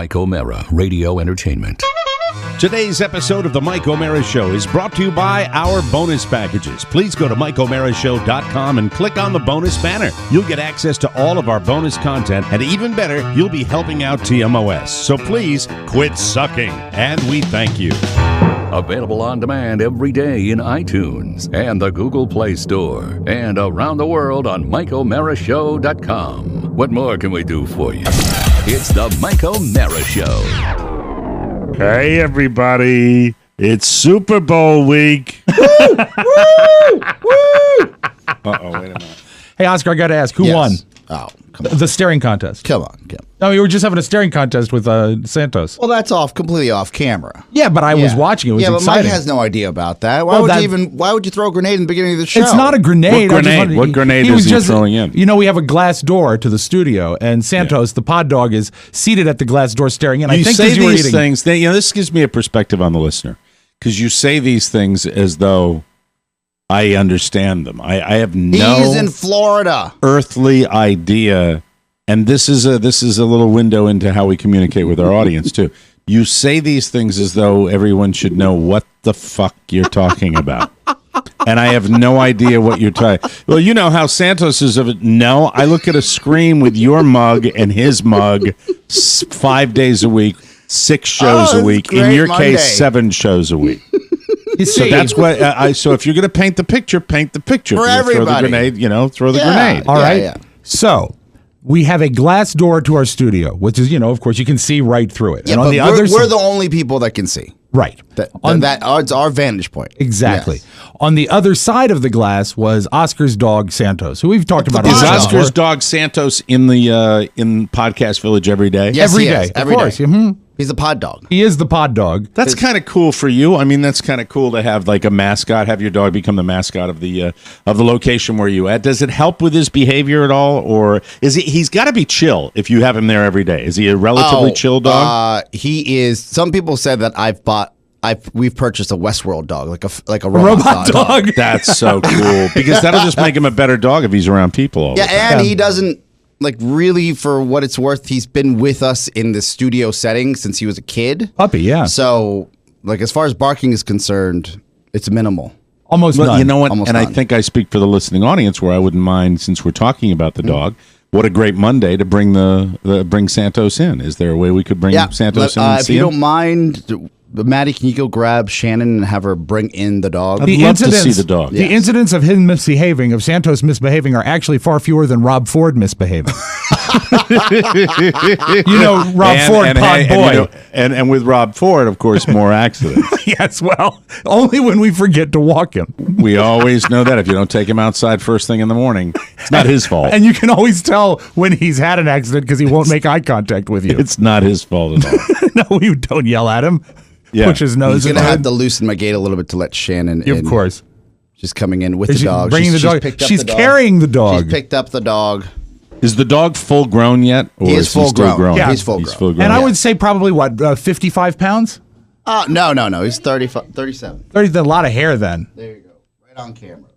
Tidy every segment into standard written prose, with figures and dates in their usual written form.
Mike O'Mara Radio Entertainment. Today's episode of The Mike O'Mara Show is brought to you by our bonus packages. Please go to MikeO'MaraShow.com and click on the bonus banner. You'll get access to all of our bonus content, and even better, you'll be helping out TMOS. So please quit sucking, and we thank you. Available on demand every day in iTunes and the Google Play Store and around the world on MikeO'MaraShow.com. What more can we do for you? It's the Mike O'Mara Show. Hey, everybody. It's Super Bowl week. Woo! Uh-oh, wait a minute. Hey, Oscar, I got to ask, who won? Oh, come on. The staring contest. Come on. No, we were just having a staring contest with Santos. Well, that's completely off camera. Yeah, but I was watching. It was but exciting. Mike has no idea about that. Why would you throw a grenade in the beginning of the show? It's not a grenade. What grenade is he throwing in? You know, we have a glass door to the studio, and Santos, the pod dog, is seated at the glass door staring in. You say these things. This gives me a perspective on the listener, because you say these things as though I understand them. I have no. He's in Florida. Earthly idea. And this is a little window into how we communicate with our audience, too. You say these things as though everyone should know what the fuck you're talking about. And I have no idea what you're talking. Well, you know how Santos is of it. No, I look at a screen with your mug and his mug 5 days a week, 6 shows a week. In your case, 7 shows a week. So that's what. So if you're going to paint the picture for everybody. Throw the grenade. Throw the grenade. All right. Yeah. So we have a glass door to our studio, which is, of course, you can see right through it. Yeah, and on the other side, we're the only people that can see. Right. It's our vantage point. Exactly. Yes. On the other side of the glass was Oscar's dog, Santos, who we've talked about. Is Oscar's dog Santos in the in Podcast Village every day? Yes, every day. Of course. Mm-hmm. He's a pod dog. He is the pod dog. That's kind of cool for you. I mean, that's kind of cool to have like a mascot, have your dog become the mascot of the location where you at. Does it help with his behavior at all, or is he's got to be chill if you have him there every day? Is he a relatively chill dog? He is. Some people said that we've purchased a Westworld dog, like a robot dog. That's so cool, because that'll just make him a better dog if he's around people all the time. And he doesn't. Really, for what it's worth, he's been with us in the studio setting since he was a kid. Puppy, yeah. So, as far as barking is concerned, it's minimal. Almost none. You know what? Almost none. I think I speak for the listening audience where I wouldn't mind, since we're talking about the dog, what a great Monday to bring bring Santos in. Is there a way we could bring Santos in and if see you him? don't mind, Maddie, can you go grab Shannon and have her bring in the dog? I'd love to see the dog. The incidents of him misbehaving, of Santos misbehaving, are actually far fewer than Rob Ford misbehaving. Rob Ford, pod boy. And with Rob Ford, of course, more accidents. Yes, well, only when we forget to walk him. We always know that if you don't take him outside first thing in the morning, it's not his fault. And you can always tell when he's had an accident because he won't make eye contact with you. It's not his fault at all. No, you don't yell at him. Yeah. Push his nose. He's going to have to loosen my gate a little bit to let Shannon in. Of course. She's coming in with the dog. Bringing the dog. She's carrying the dog. She's picked up the dog. Is the dog full grown yet? Or he is full grown. Yeah. He's full grown. And I would say probably, 55 pounds? No. He's 37. 30, a lot of hair then. There you go. Right on camera.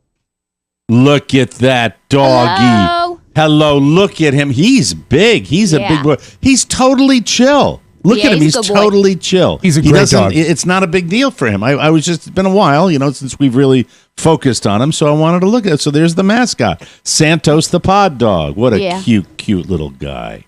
Look at that doggy. Hello. Look at him. He's big. He's a big boy. He's totally chill. Look at him. He's totally chill. He's a great dog. It's not a big deal for him. I was just, it's been a while, since we've really focused on him. So I wanted to look at it. So there's the mascot, Santos the pod dog. What a cute little guy.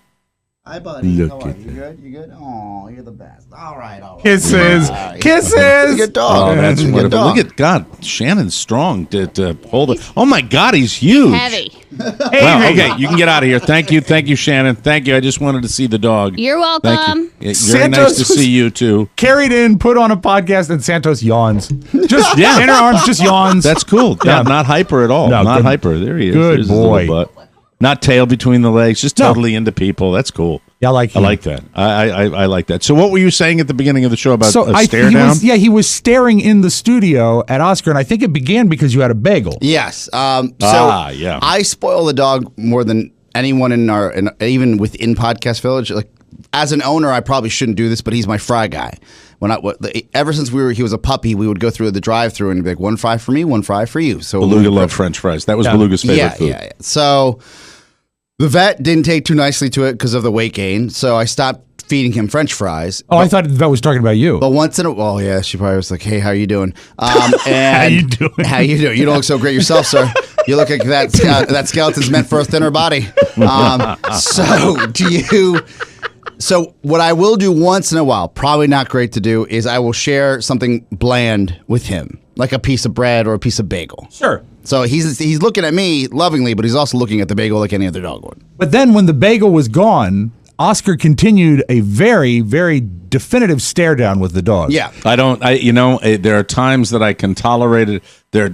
Hi, buddy. Look How are at you? Good? You good? Oh, you're the best. All right. Kisses. Kisses. Good dog. Oh, that's good wonderful. dog. Look at God. Shannon's strong to hold it. Oh, my God. He's huge. Heavy. Well, okay. You can get out of here. Thank you, Shannon. Thank you. I just wanted to see the dog. You're welcome. Thank you. Very nice to see you, too. Carried in, put on a podcast, and Santos yawns. Just in her arms, just yawns. That's cool. Not hyper at all. No, not hyper. There he is. Good There's boy. his little butt. Not tail between the legs. Just totally into people. That's cool. Yeah, I like that. I like that. So what were you saying at the beginning of the show about a stare down? He was staring in the studio at Oscar, and I think it began because you had a bagel. Yes. Yeah. I spoil the dog more than anyone even within Podcast Village. Like, as an owner, I probably shouldn't do this, but he's my fry guy. Ever since he was a puppy, we would go through the drive-thru and be like, one fry for me, one fry for you. So Beluga loved French fries. That was Beluga's favorite food. Yeah. So the vet didn't take too nicely to it because of the weight gain. So I stopped feeding him French fries. Oh, I thought that was talking about you. But once in a while, yeah, she probably was like, "Hey, how you doing?" And How you doing? How you doing? You don't look so great yourself, sir. You look like that skeleton's meant for a thinner body. So what I will do once in a while, probably not great to do, is I will share something bland with him, like a piece of bread or a piece of bagel. Sure. So he's looking at me lovingly, but he's also looking at the bagel like any other dog would. But then when the bagel was gone, Oscar continued a very, very definitive stare down with the dog. Yeah. There are times that I can tolerate it.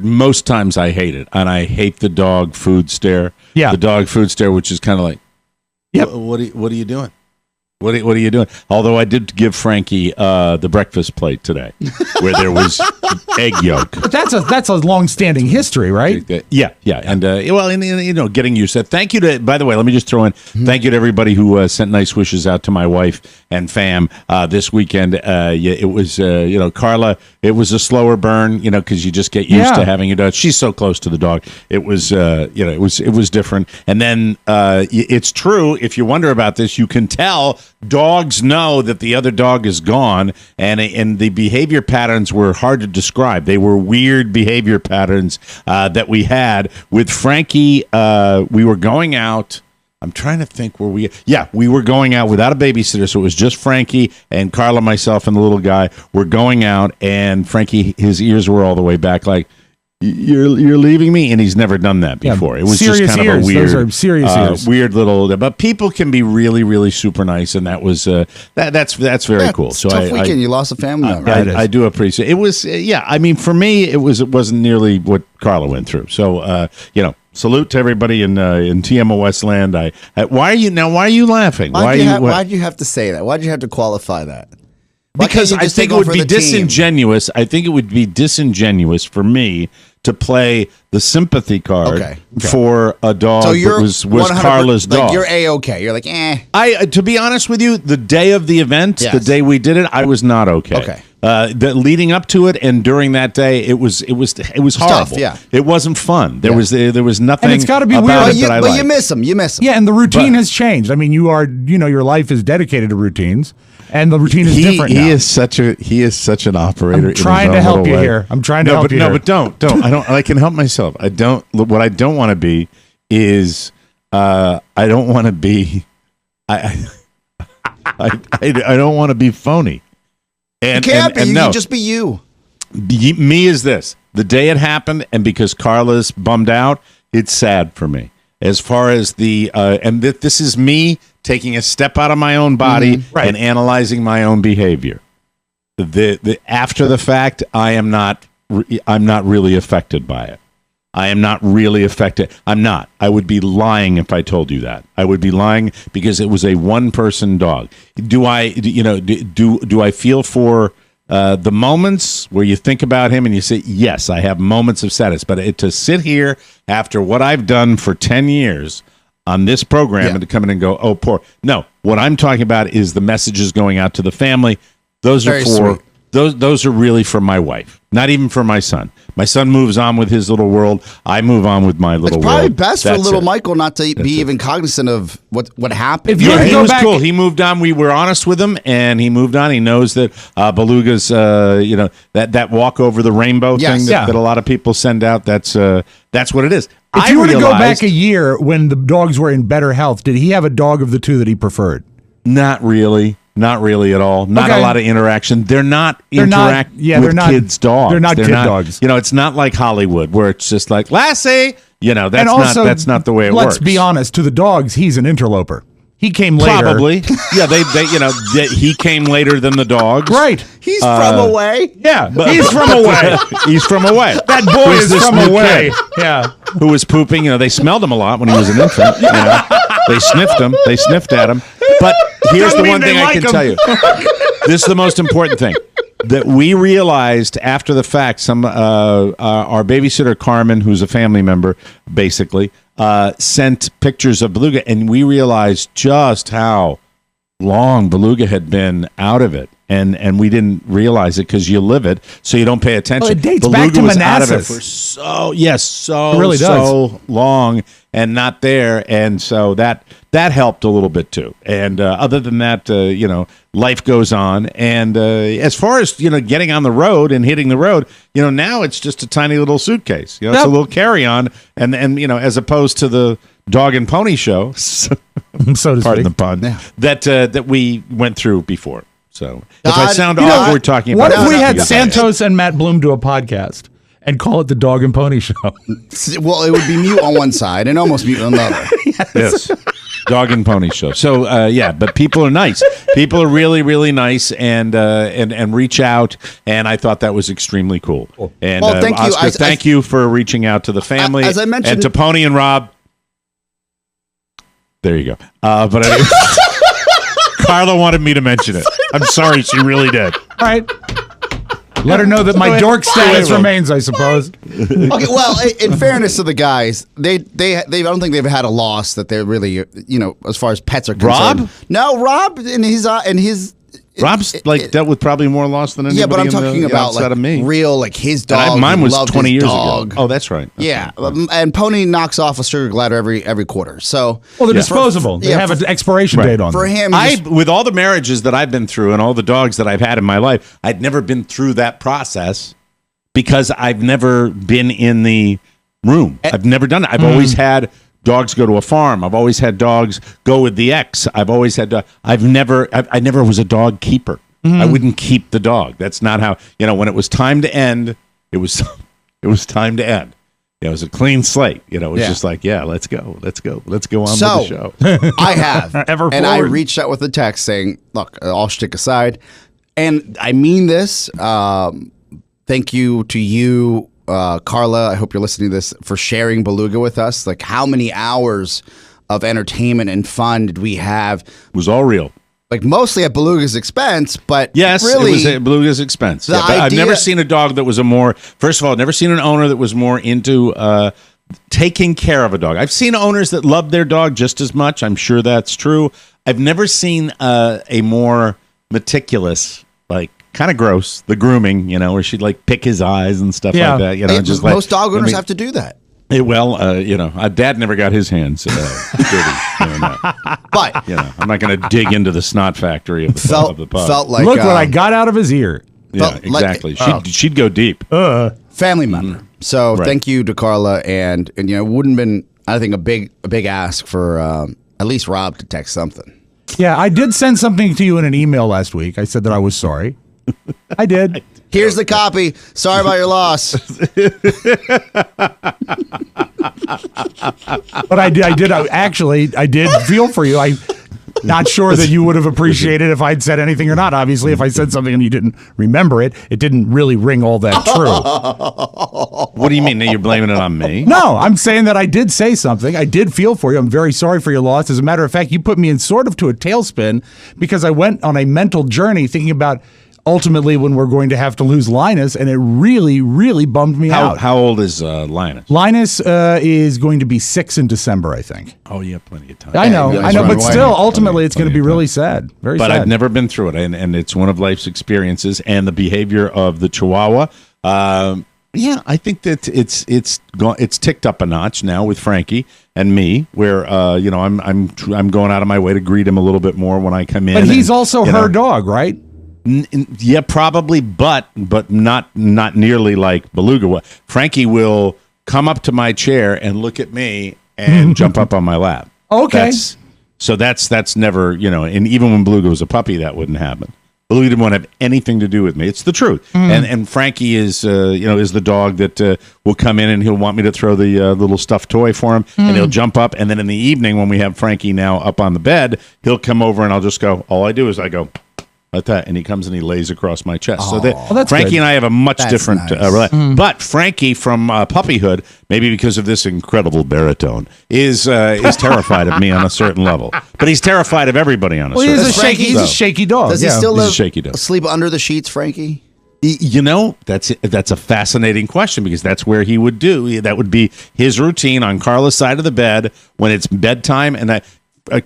Most times I hate it. And I hate the dog food stare. Yeah. The dog food stare, which is kind of like, Yep. What are you doing? What are you doing? Although I did give Frankie the breakfast plate today, where there was egg yolk. But that's a long-standing history, right? Yeah, and getting used to it. Thank you to. By the way, let me just throw in. Thank you to everybody who sent nice wishes out to my wife and fam this weekend. It was Carla. It was a slower burn, because you just get used to having your dog. She's so close to the dog. It was it was different. And then it's true. If you wonder about this, you can tell. Dogs know that the other dog is gone, and the behavior patterns were hard to describe. They were weird behavior patterns that we had with Frankie. We were going out. I'm trying to think where we. Yeah, we were going out without a babysitter, so it was just Frankie and Carla, myself, and the little guy. We're going out, and Frankie, his ears were all the way back, like. You're leaving me, and he's never done that before. It was serious just kind ears. of a weird, Those are serious ears. Weird little. But people can be really, really super nice, and that was that's very cool. So tough weekend. You lost a family member. I do appreciate it. It was I mean, for me, it wasn't nearly what Carla went through. So salute to everybody in TMOS land. Why are you laughing? Why'd you have to say that? Why'd you have to qualify that? Because I think it would be disingenuous. I think it would be disingenuous for me to play the sympathy card for a dog that was Carla's dog. You're A-okay. You're like, eh. To be honest with you, the day of the event, the day we did it, I was not okay. Okay. Leading up to it and during that day, it was horrible. Tough, yeah. It wasn't fun. There was nothing. And it's got to be weird. But you miss him. You miss him. Yeah, and the routine has changed. I mean, your life is dedicated to routines, and the routine is different now. He is such an operator. I'm trying to help you here. I'm trying to help you here. No, but don't. I can help myself. What I don't want to be is I don't want to be I don't want to be phony. And, you can't be. You no. can just be you. Me is this. The day it happened, and because Carla's bummed out, it's sad for me. As far as this is me taking a step out of my own body and analyzing my own behavior. After the fact, I'm not really affected by it. I am not really affected. I'm not. I would be lying if I told you that. I would be lying because it was a one-person dog. Do I feel for the moments where you think about him and you say, yes, I have moments of sadness. But to sit here after what I've done for 10 years on this program and to come in and go, oh, poor. No, what I'm talking about is the messages going out to the family. Those are for... Those are really for my wife, not even for my son. My son moves on with his little world. I move on with my little world. It's probably best for little Michael not to be even cognizant of what happened. He was cool. He moved on. We were honest with him, and he moved on. He knows that Beluga's, that walk over the rainbow thing that a lot of people send out. That's what it is. If you were to go back a year when the dogs were in better health, did he have a dog of the two that he preferred? Not really. Not really at all. Not a lot of interaction. They're not kids' dogs. They're not kid dogs. It's not like Hollywood where it's just like Lassie. That's not the way it works. Let's be honest. To the dogs, he's an interloper. He came later. Probably. Yeah, he came later than the dogs. Right. He's from away. Yeah, he's from away. He's from away. That boy is from away. Yeah. Who was pooping? They smelled him a lot when he was an infant. They sniffed him. They sniffed at him. But here's the one thing I can tell you. This is the most important thing that we realized after the fact. Our babysitter Carmen, who's a family member, basically sent pictures of Beluga, and we realized just how long Beluga had been out of it. and we didn't realize it because you live it, so you don't pay attention. Well, it dates Beluga back to was out of it Manassas. for so It really does. so long and not there, and so that helped a little bit too. And other than that, life goes on. And as far as getting on the road and hitting the road, now it's just a tiny little suitcase. It's a little carry-on, and as opposed to the dog and pony show, So to pardon speak. the pun, that we went through before. So if I God, sound you know, awkward talking What about if we it, had because Santos and Matt Bloom do a podcast and call it the Dog and Pony Show? Well, it would be mute on one side and almost mute on the other. yes, dog and pony show. So but people are nice. People are really, really nice, and reach out. And I thought that was extremely cool. And Well, thank you. Oscar, thank you for reaching out to the family. As I mentioned- and to Pony and Rob. There you go. But anyway, Carla wanted me to mention it. I'm sorry, she really did. All right. Let her know that my dork status remains, I suppose. Okay, well, in fairness to the guys, they I don't think they've had a loss that they're really as far as pets are concerned. Rob? No, Rob and his. Rob's dealt with probably more loss than anybody. Yeah, but I'm talking about outside of me. real his And dog. mine was loved 20 his years dog. ago. Oh, that's right. Yeah, and Pony knocks off a sugar glider every quarter. So Well, they're disposable. They have an expiration date on for them. him. With all the marriages that I've been through and all the dogs that I've had in my life, I'd never been through that process because I've never been in the room. I've never done it. I've always had dogs go to a farm. I've always had dogs go with the ex. I've always had. I never was a dog keeper. I wouldn't keep the dog. That's not how. When it was time to end, it was time to end. It was a clean slate. It was just like, let's go on with the show. I have, Ever and I forward. reached out with a text saying, "Look, all shtick aside, and I mean this. Thank you to you, Carla. I hope you're listening to this for sharing Beluga with us. Like, how many hours of entertainment and fun did we have? It was all real. Like, mostly at Beluga's expense, but Yes, really, it was at Beluga's expense. the But I've idea- never seen a dog that was first of all, I've never seen an owner that was more into taking care of a dog. I've seen owners that love their dog just as much. I'm sure that's true. I've never seen a more meticulous, like, kind of gross, the grooming, where she'd like pick his eyes and stuff like that. most dog owners have to do that. Dad never got his hands dirty doing that. But I'm not going to dig into the snot factory of the pup. felt like Look what I got out of his ear. Yeah, felt like- exactly. She'd go deep. family member. So Right. thank you to Carla, and it wouldn't have been, I think, a big ask for at least Rob to text something. Yeah, I did send something to you in an email last week. I said that I was sorry. I did. Here's the copy. Sorry about your loss. But I did feel for you. I'm not sure that you would have appreciated if I'd said anything or not. Obviously, if I said something and you didn't remember it, it didn't really ring all that true. What do you mean? Now you're blaming it on me? No, I'm saying that I did say something. I did feel for you. I'm very sorry for your loss. As a matter of fact, you put me in sort of to a tailspin because I went on a mental journey thinking about ultimately when we're going to have to lose Linus, and it really, really bummed me out. How old is Linus? Linus is going to be 6 in December, I think. Oh, you have plenty of time. I know, that's but right. still, ultimately, it's going to be really sad. Very But sad. I've never been through it, and it's one of life's experiences. And the behavior of the Chihuahua, I think that it's ticked up a notch now with Frankie and me, where I'm going out of my way to greet him a little bit more when I come in. But he's and, also her dog, right? Yeah, probably, but not nearly like Beluga. Frankie will come up to my chair and look at me and jump up on my lap. Okay. That's never, and even when Beluga was a puppy, that wouldn't happen. Beluga didn't want to have anything to do with me. It's the truth. And Frankie is the dog that will come in and he'll want me to throw the little stuffed toy for him, and he'll jump up. And then in the evening, when we have Frankie now up on the bed, he'll come over and I'll just go. All I do is I go like that, and he comes and he lays across my chest. So that's Frankie good. and I have a much That's different nice. But Frankie from puppyhood, maybe because of this incredible baritone, is terrified of me on a certain level. But he's terrified of everybody on a Well, certain he's level. he's a shaky dog. Does he yeah. still He's a live shaky dog. sleep under the sheets, Frankie? That's a fascinating question, because that's where he would do. That would be his routine on Carla's side of the bed when it's bedtime, and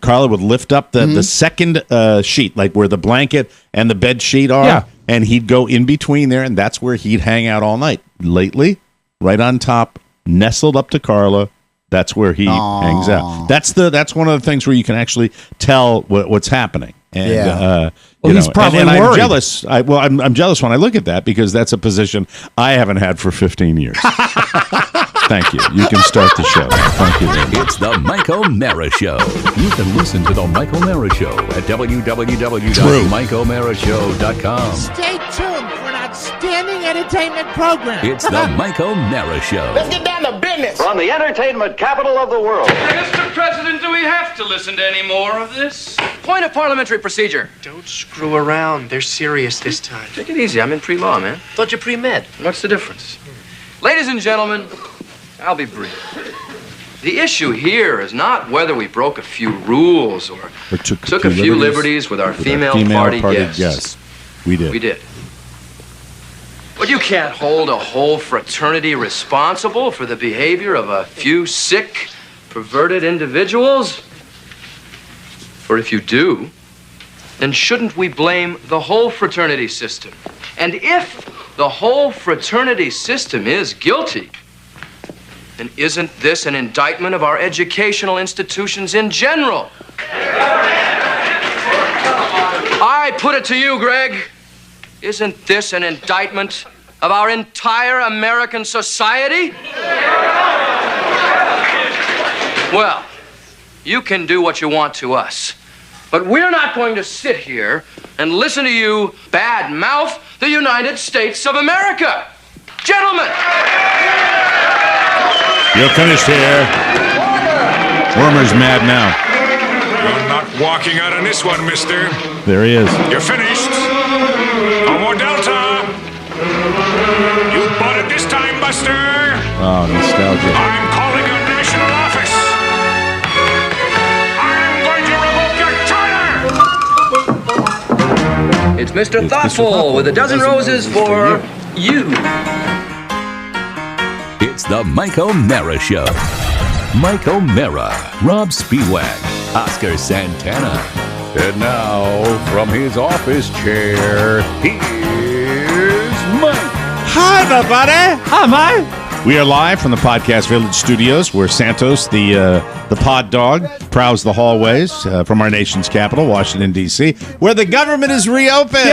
Carla would lift up the second sheet, like where the blanket and the bed sheet are, Yeah. and he'd go in between there, and that's where he'd hang out all night. Lately, right on top, nestled up to Carla, that's where he hangs out. That's one of the things where you can actually tell what's happening. And, Yeah. Well, he's probably and I'm worried. jealous. I'm jealous when I look at that because that's a position I haven't had for 15 years. Thank you. You can start the show. Thank you very much. It's the Mike O'Mara Show. You can listen to the Mike O'Mara Show at www.mikeomarashow.com. Stay tuned for an outstanding entertainment program. It's the Mike O'Mara Show. Let's get down to business. From the entertainment capital of the world. Mr. President, do we have to listen to any more of this? Point of parliamentary procedure. Don't screw around. They're serious this time. Take it easy. I'm in pre-law, man. Thought you pre-med. What's the difference? Ladies and gentlemen, I'll be brief. The issue here is not whether we broke a few rules or took a few liberties with our female party guests. Yes, we did. We did. But you can't hold a whole fraternity responsible for the behavior of a few sick, perverted individuals. For if you do, then shouldn't we blame the whole fraternity system? And if the whole fraternity system is guilty, then isn't this an indictment of our educational institutions in general? I put it to you, Greg. Isn't this an indictment of our entire American society? Well, you can do what you want to us, but we're not going to sit here and listen to you bad-mouth the United States of America. Gentlemen! You're finished here. Wormer's mad now. You're not walking out on this one, mister. There he is. You're finished. No more Delta. You bought it this time, Buster. Oh, nostalgia. I'm calling your national office. I'm going to revoke your charter. It's Mr. Thoughtful with a dozen roses for you. It's the Mike O'Mara Show. Mike O'Mara, Rob Spiewak, Oscar Santana. And now, from his office chair, here's Mike. Hi, everybody. Hi, Mike. We are live from the Podcast Village studios where Santos, the pod dog, prowls the hallways from our nation's capital, Washington, D.C., where the government is reopened.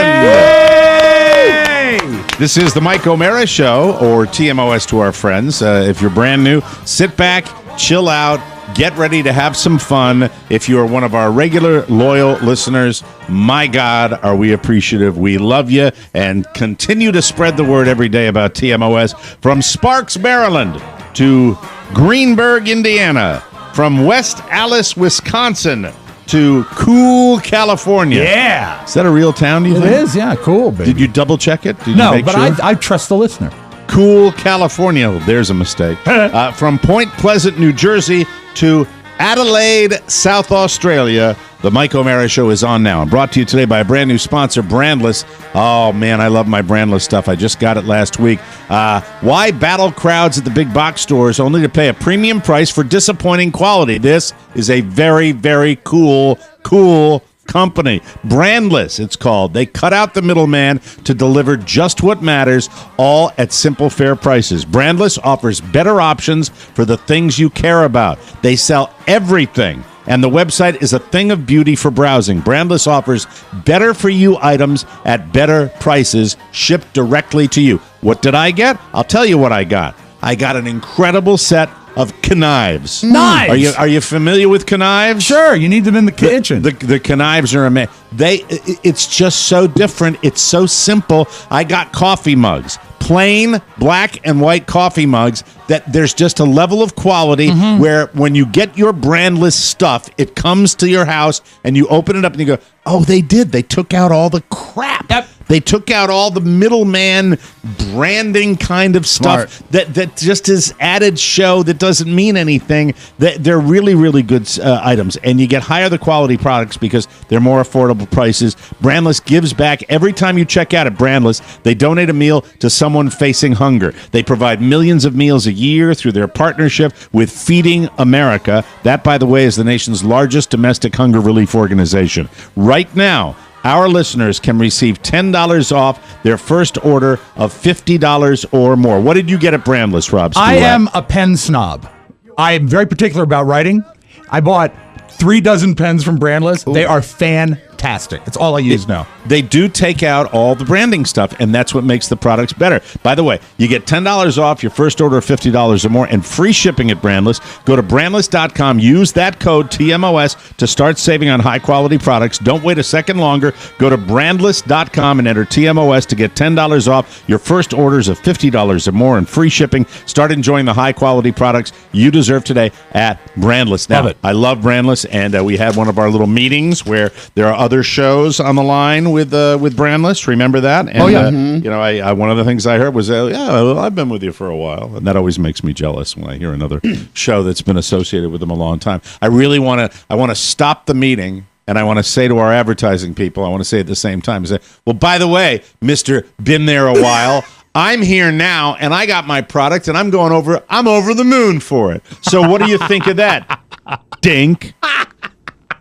Yay! This is the Mike O'Mara Show, or TMOS to our friends. If you're brand new, sit back, chill out, get ready to have some fun. If you are one of our regular, loyal listeners, my God, are we appreciative. We love you, and continue to spread the word every day about TMOS. From Sparks, Maryland, to Greenburgh, Indiana, from West Allis, Wisconsin, to Cool, California. Yeah. Is that a real town, do you It think? is, yeah, cool, baby. Did you double check it? Did you No, make but sure? I trust the listener. Cool, California. Oh, there's a mistake. From Point Pleasant, New Jersey to Adelaide, South Australia, the Mike O'Mara Show is on now. I'm brought to you today by a brand new sponsor, Brandless. Oh, man, I love my Brandless stuff. I just got it last week. Why battle crowds at the big box stores only to pay a premium price for disappointing quality? This is a very, very cool company. Brandless, it's called. They cut out the middleman to deliver just what matters, all at simple, fair prices. Brandless offers better options for the things you care about. They sell everything, and the website is a thing of beauty for browsing. Brandless offers better for you items at better prices, shipped directly to you. What did I get? I'll tell you what I got. I got an incredible set of knives. Knives? Are you familiar with knives? Sure, you need them in the kitchen. The knives are amazing. It's just so different. It's so simple. I got coffee mugs, plain black and white coffee mugs. That there's just a level of quality where when you get your Brandless stuff, it comes to your house and you open it up and you go, "Oh, they did. They took out all the crap. Yep. They took out all the middleman branding kind of stuff that just is added show that doesn't mean anything. They're really, really good items, and you get higher the quality products because they're more affordable prices. Brandless gives back every time you check out at Brandless. They donate a meal to someone someone facing hunger. They provide millions of meals a year through their partnership with Feeding America. That, by the way, is the nation's largest domestic hunger relief organization. Right now, our listeners can receive $10 off their first order of $50 or more. What did you get at Brandless, Rob Spivak? I am a pen snob. I am very particular about writing. I bought 3 dozen pens from Brandless. Ooh. They are fantastic. It's all I use now. They do take out all the branding stuff, and that's what makes the products better. By the way, you get $10 off your first order of $50 or more and free shipping at Brandless. Go to Brandless.com. Use that code TMOS to start saving on high-quality products. Don't wait a second longer. Go to Brandless.com and enter TMOS to get $10 off your first orders of $50 or more and free shipping. Start enjoying the high-quality products you deserve today at Brandless. Now, I love Brandless, and we had one of our little meetings where there are other shows on the line with Brandless. Remember that? And, you know, I one of the things I heard was, I've been with you for a while, and that always makes me jealous when I hear another show that's been associated with them a long time. I really want to stop the meeting, and I want to say to our advertising people, I want to say at the same time, say, well, by the way, Mr. Been There a While, I'm here now, and I got my product, and I'm over the moon for it. So what do you think of that, dink?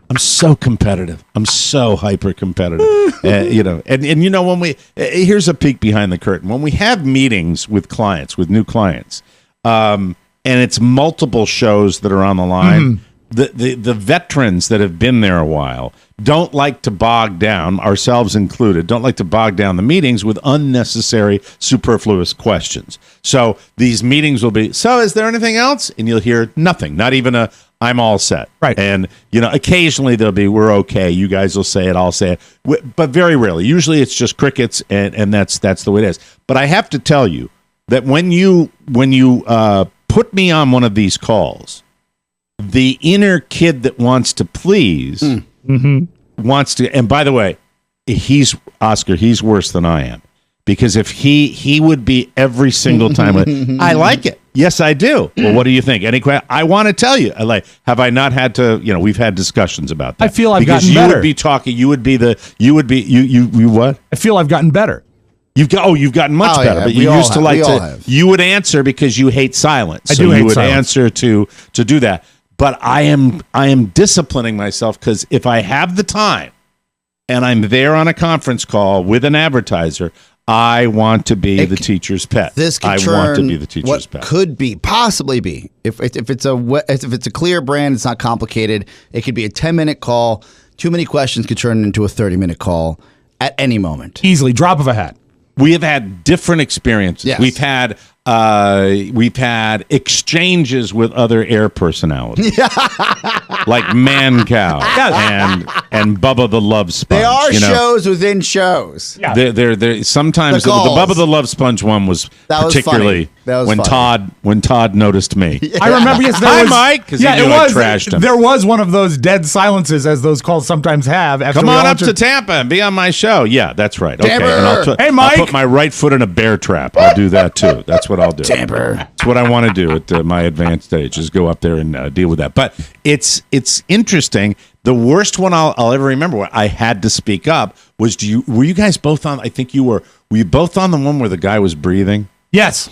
I'm so competitive. I'm so hyper competitive. You know, and you know, when here's a peek behind the curtain. When we have meetings with clients, with new clients, and it's multiple shows that are on the line, the veterans that have been there a while don't like to bog down, ourselves included, don't like to bog down the meetings with unnecessary, superfluous questions. So these meetings will be, so is there anything else? And you'll hear nothing, not even a, I'm all set. Right. And, you know, occasionally there'll be, we're okay. You guys will say it, I'll say it. But very rarely. Usually it's just crickets, and that's the way it is. But I have to tell you that when you put me on one of these calls, the inner kid that wants to please wants to, and by the way, he's worse than I am. Because if he would be every single time, I like it. Yes, I do. Well, what do you think? Any question? I want to tell you. Have I not had to? You know, we've had discussions about that. I feel I've because gotten better. You would be talking. You would be what? I feel I've gotten better. You've gotten much better. Yeah, but you used to like to. You would answer because you hate silence. I do hate you would silence. answer to do that. But I am disciplining myself because if I have the time, and I'm there on a conference call with an advertiser, I want to be the teacher's pet. This could want to be the teacher's pet. Could possibly be if it's a clear brand, it's not complicated. It could be a 10-minute call. Too many questions could turn into a 30-minute call at any moment. Easily, drop of a hat. We have had different experiences. Yes. We've had exchanges with other air personalities, like Man Cow and Bubba the Love Sponge. They are shows within shows. Yeah. They're sometimes the Bubba the Love Sponge one was particularly when Todd noticed me. I remember. Yes, there was, Mike. Yeah, it was. Trashed him. There was one of those dead silences, as those calls sometimes have. After Come on up to Tampa and be on my show. Yeah, that's right. Okay, and hey, Mike. I'll put my right foot in a bear trap. I'll do that too. That's what I'll do. Tamper. That's what I want to do at my advanced age, is go up there and deal with that. But it's interesting. The worst one I'll ever remember where I had to speak up was, were you guys both on, I think were you both on the one where the guy was breathing? Yes.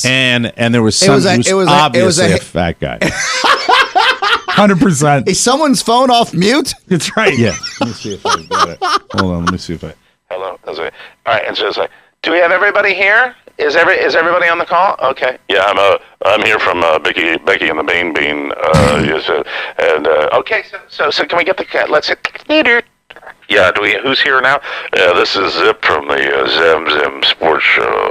And there was obviously a fat guy. 100%. Is someone's phone off mute? That's right. Yeah. Let me see if I got it. Hold on. Let me see if I. Hello. All right. And so it's like, do we have everybody here? Is everybody on the call? Okay. Yeah, I'm here from Becky and the Bean. Okay. So can we get the let's hit. Yeah, who's here now? This is Zip from the Zem Sports Show.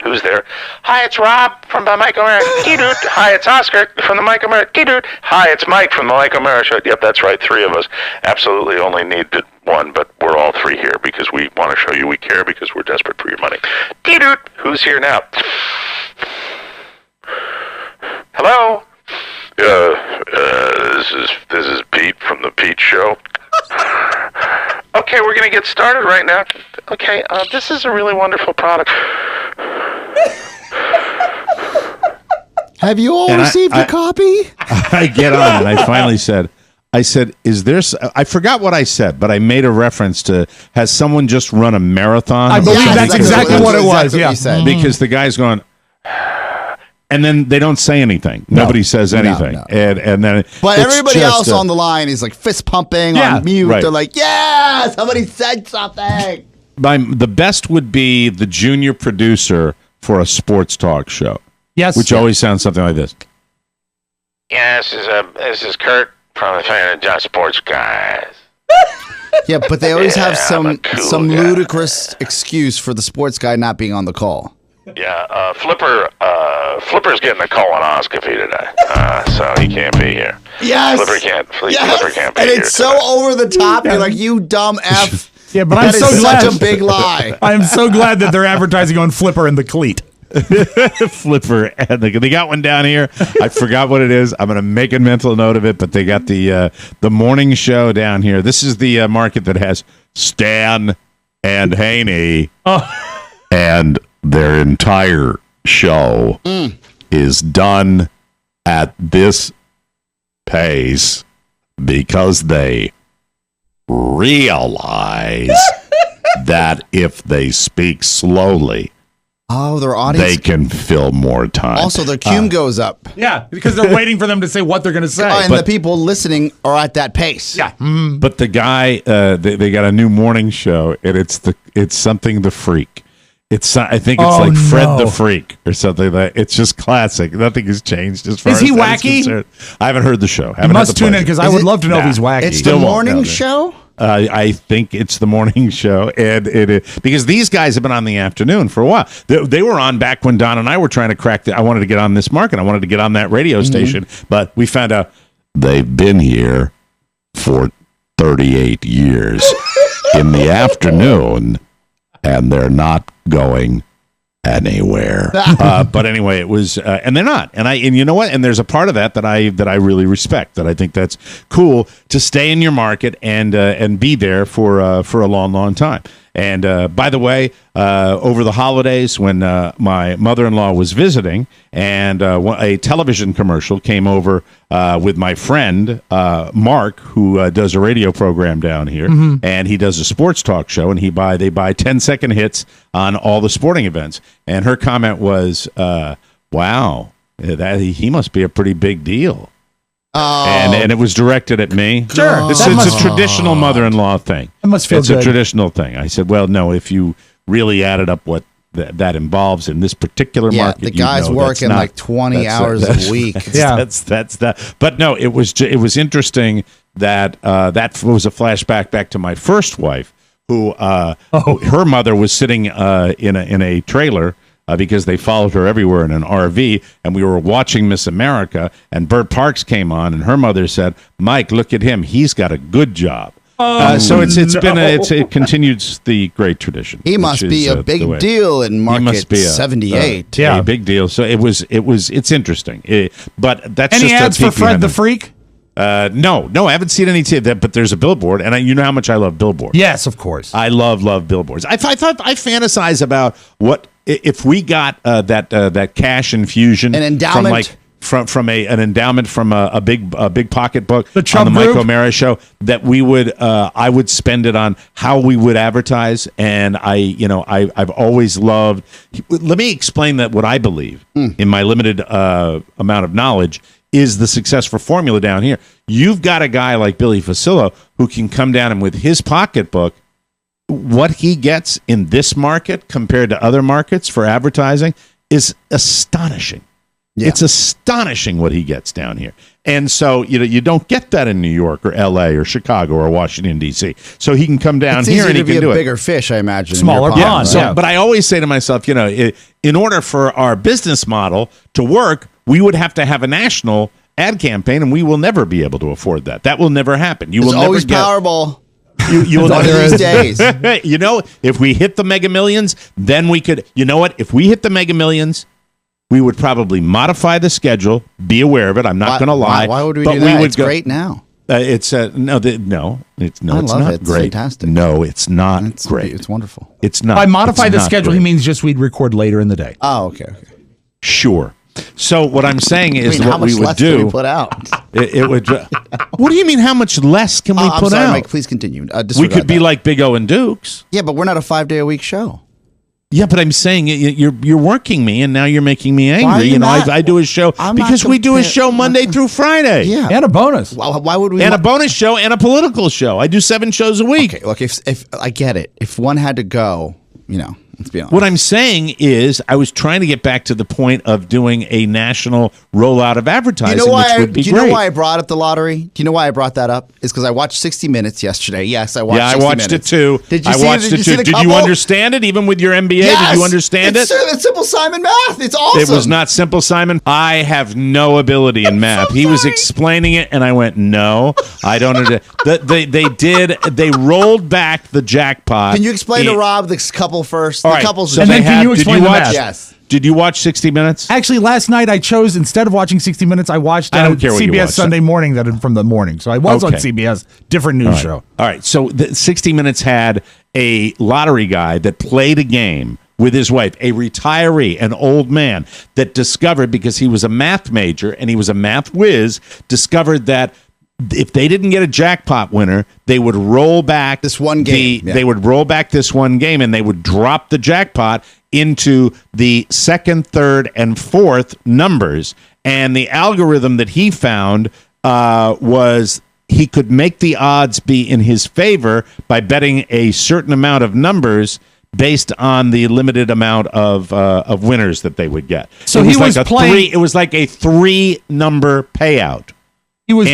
Who's there? Hi, it's Rob from the Mike O'Mara. Hi, it's Oscar from the Mike O'Mara. Hi, it's Mike from the Mike O'Mara Show. Yep, that's right. 3 of us. Absolutely only need one, but we're all 3 here because we want to show you we care because we're desperate for your money. Who's here now? Hello? This is Pete from the Pete Show. Okay, we're going to get started right now. Okay, this is a really wonderful product. Have you all received a copy? I get on and I finally said, I said, "Is there?" I forgot what I said, but I made a reference to has someone just run a marathon? I believe that's exactly what it was. Exactly what you said. Because the guy's going, and then they don't say anything. Nobody says anything, no. and then. But it's everybody just else on the line is like fist pumping Yeah, on mute. right. They're like, "Yeah, somebody said something." The best would be the junior producer for a sports talk show. Yes. Which always sounds something like this. Yeah, this is Kurt from the Fan and Just Sports Guys. Yeah, but they always have Yeah, I'm a some cool guy. ludicrous excuse for the sports guy not being on the call. Yeah, Flipper's getting a colonoscopy today, so he can't be here. Yes, Flipper can't be and here. it's so today. over the top. You're like, you dumb f. Yeah, but I'm That is so glad. such a big lie. I'm so glad that they're advertising on Flipper and the Cleat. Flipper, and they got one down here. I forgot what it is. I'm going to make a mental note of it. But they got the morning show down here. This is the market that has Stan and Haney, and their entire show is done at this pace because they realize that if they speak slowly, Oh, their they audience. can fill more time. Also, their cume goes up. Yeah, because they're waiting for them to say what they're going to say. And the people listening are at that pace. Yeah. But the guy, they got a new morning show, and it's something the freak. I think it's like Fred the Freak or something like that. It's just classic. Nothing has changed as far Is as he that wacky? concerned. I haven't heard the show. You must tune in because I would love to know if he's wacky. It's Still the won't know morning that. show? I think it's the morning show, and because these guys have been on the afternoon for a while. They were on back when Don and I were trying to crack. I wanted to get on this market. I wanted to get on that radio station, but we found out they've been here for 38 years in the afternoon, and they're not going anywhere. But anyway, it was, and they're not. And you know what? And there's a part of that I really respect. That I think that's cool to stay in your market and be there for a long, long time. And by the way, over the holidays when my mother-in-law was visiting, and a television commercial came over with my friend Mark, who does a radio program down here, and he does a sports talk show, and they buy 10-second hits on all the sporting events. And her comment was, "Wow, that he must be a pretty big deal." Oh. And it was directed at me. Sure. It's That a must- traditional mother-in-law thing. That must feel It's good. a traditional thing. I said, well, no, if you really added up what that involves in this particular Yeah, market, the guy's you know working that's not- like 20 that's- hours that's- a week. Yeah. that's that. But no, it was interesting that that was a flashback back to my first wife, who her mother was sitting in a trailer. Because they followed her everywhere in an RV, and we were watching Miss America, and Bert Parks came on, and her mother said, "Mike, look at him; he's got a good job." So it continues the great tradition. He must be a big deal in market 78. A big deal. So it's interesting. But that's Any just ads a for peek Fred behind the the- Freak? No, I haven't seen any. But there's a billboard, and you know how much I love billboards. Yes, of course. I love billboards. I fantasize about what if we got that cash infusion, An endowment. from an endowment from a big pocketbook The on Trump the Mike Group? O'Mara show, that we would I would spend it on how we would advertise. And I've always loved. Let me explain that what I believe in my limited amount of knowledge is the successful formula down here. You've got a guy like Billy Facillo who can come down and with his pocketbook, what he gets in this market compared to other markets for advertising is astonishing. Yeah. It's astonishing what he gets down here. And so, you don't get that in New York or L.A. or Chicago or Washington, D.C. So he can come down It's here easier and he to be can a do it. bigger fish, I imagine. in Smaller your pond. pond. So, Yeah. but I always say to myself, in order for our business model to work, we would have to have a national ad campaign, and we will never be able to afford that. That will never happen. You It's will never always get Powerball. You will One of these days. if we hit the Mega Millions, then we could. You know what? If we hit the Mega Millions, we would probably modify the schedule. Be aware of it. I'm not going to lie. Why would we but do that? would It's great now. It's no. It's love not it. It's great. fantastic. No, it's not great. It's wonderful. It's not. By modify it's the not schedule, great. he means just we'd record later in the day. Oh, okay. Sure. So what I'm saying is how what much we would less can do. we put out? It would. What do you mean? How much less can we I'm put sorry, out? Mike, please continue. We Disregard could be that. like Big O and Dukes. Yeah, but we're not a 5-day-a-week show. Yeah, but I'm saying you're working me, and now you're making me angry. Why are you not? I do a show I'm not because we do a show Monday through Friday. Yeah. And a bonus. Why would we? And a bonus show and a political show. I do 7 shows a week. Okay, look, if I get it, if one had to go, let's be honest. What I'm saying is, I was trying to get back to the point of doing a national rollout of advertising, which would be do you great. know why I brought up the lottery? Do you know why I brought that up? It's because I watched 60 Minutes yesterday. Yes, I watched. Yeah, I 60 watched Minutes. it too. Did you I see? watched Did it you see too. the Did you couple? understand it? Even with your MBA, Yes! did you understand it? It's simple Simon math. It's awesome. It was not simple, Simon. I have no ability in math. He was explaining it, and I went, "No, I don't understand." They rolled back the jackpot. Can you explain to Rob the couple first? All The right, couples. so And then they can have- you did explain the watch? math? Yes. Did you watch 60 Minutes? Actually, last night I chose, instead of watching 60 Minutes, I watched I don't care what you CBS watch. Sunday Morning from the morning. So I was on Okay. CBS, different news show. All right. So the 60 Minutes had a lottery guy that played a game with his wife, a retiree, an old man that discovered, because he was a math major and he was a math whiz, discovered that if they didn't get a jackpot winner, they would roll back This one game, yeah. They would roll back this one game, and they would drop the jackpot into the second, third, and fourth numbers. And the algorithm that he found was he could make the odds be in his favor by betting a certain amount of numbers based on the limited amount of winners that they would get. So it he was like playing. It was like a 3-number payout. He was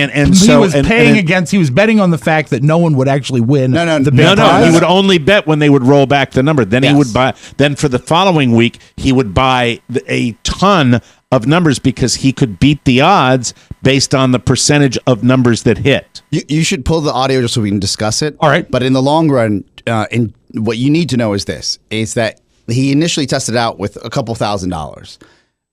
he was betting on the fact that no one would actually win the big No, prize. he would only bet when they would roll back the number. Then he Yes. would buy. Then for the following week, he would buy a ton of numbers because he could beat the odds based on the percentage of numbers that hit. You should pull the audio just so we can discuss it. All right. But in the long run, what you need to know is that he initially tested out with a couple $1,000s.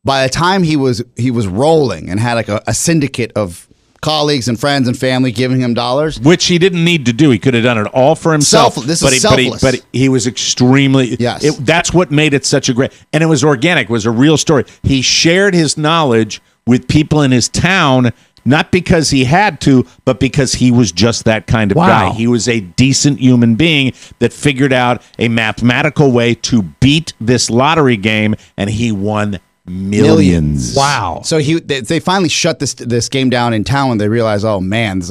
By the time he was rolling and had like a syndicate of colleagues and friends and family giving him dollars, Which he didn't need to do. He could have done it all for himself. This is selfless. But he was extremely. Yes. That's what made it such a great. And it was organic. It was a real story. He shared his knowledge with people in his town, not because he had to, but because he was just that kind of guy. He was a decent human being that figured out a mathematical way to beat this lottery game, and he won millions. Wow. So they finally shut this game down in town when they realized, oh man,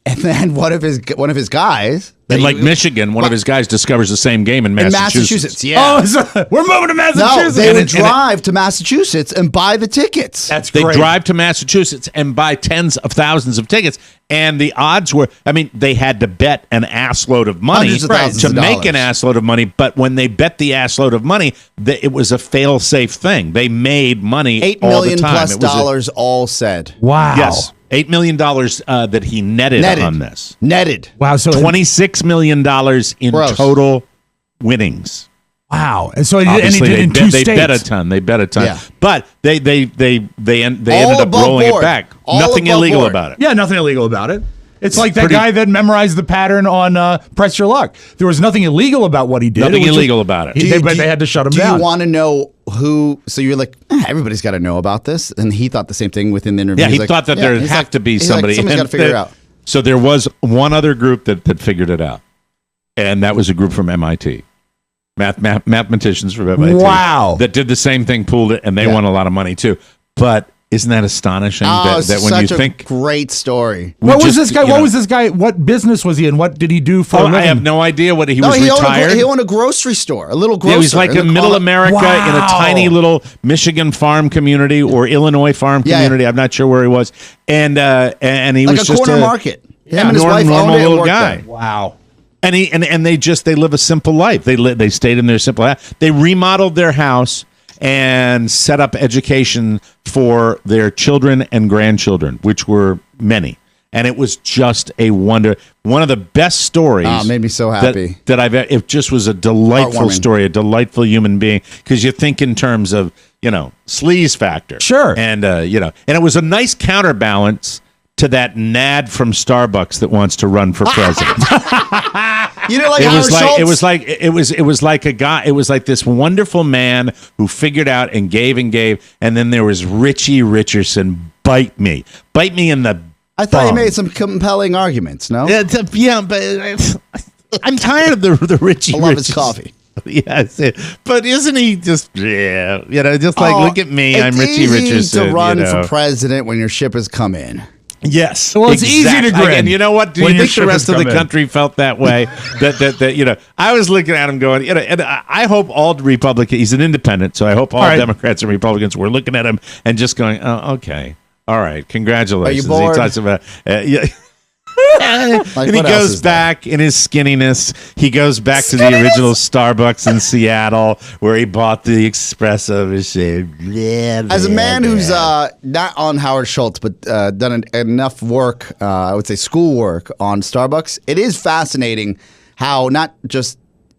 and then one of his guys In like Michigan, one of his guys discovers the same game in Massachusetts. Yeah. Oh, so we're moving to No, Massachusetts. they would drive to Massachusetts and buy the tickets. That's They great. drive to Massachusetts and buy tens of thousands of tickets. And the odds were, they had to bet an assload of money Hundreds of thousands to of make an dollars. assload of money. But when they bet the assload of money, it was a fail-safe thing. They made money $8 all million the time. plus It was dollars all said. Wow. Yes. $8 million that he netted on this. Netted. Wow. So $26 million in Gross. total winnings. wow. And so he did Obviously, it in two they states. bet a ton. They bet a ton. Yeah. But they ended up above rolling board. it back. All Nothing above illegal board. about it. Yeah, nothing illegal about it. It's like that pretty- guy that memorized the pattern on Press Your Luck. There was nothing illegal about what he did. Nothing It was illegal about it. But they had to shut him Do down. you want to know who? So you're like, everybody's got to know about this, and he thought the same thing within the interview. Yeah, he He's like, thought that yeah, there'd he's have like- to be he's somebody. Like, somebody's got to figure it out. So there was one other group that figured it out, and that was a group from MIT. Mathematicians from MIT. Wow. That did the same thing, pooled it, and they won a lot of money too. But isn't that astonishing Oh, that when you such a think great story. What was just, this guy? you What know- was this guy? What business was he in? What did he do for a Oh, living? I have no idea what he No, was he retired. owned a grocery store, a little grocery. Yeah, he was like in middle America in a Wow. tiny little Michigan farm community or Illinois farm Yeah. community. I'm not sure where he was. And he like was a just corner market. Him and his wife normal owned it and little worked guy. there. Wow. And they live a simple life. They stayed in their simple life. They remodeled their house and set up education for their children and grandchildren, which were many. And it was just a wonder. One of the best stories. Oh, it made me so happy. That it just was a delightful Heartwarming. story, a delightful human being. Because you think in terms of, sleaze factor. Sure. And, and it was a nice counterbalance to that nad from Starbucks that wants to run for president. You didn't like It Howard was like Schultz? it was like a guy. It was like this wonderful man who figured out and gave, and then there was Richie Richardson. Bite me in the. I thought you bum. made some compelling arguments. No, Yeah, but I'm tired of the Richie. I love his Richardson. coffee. Yes, but isn't he just just like look at me, I'm Richie It's Richardson. easy to run you know? for president when your ship has come in. Yes, Well, it's easy to exactly. grin And you know what? Do when you your think the ship rest has of the come in. country felt that way? that I was looking at him going, and I hope all Republicans. He's an independent, so I hope all All right. Democrats and Republicans were looking at him and just going, "Oh, okay, all right, congratulations." Are you bored? He talks about, yeah. And he what else goes is there? back in his skinniness. He goes back to the original Starbucks in Seattle where he bought the espresso machine. As a man who's not on Howard Schultz, but done enough work, I would say schoolwork on Starbucks, it is fascinating how not just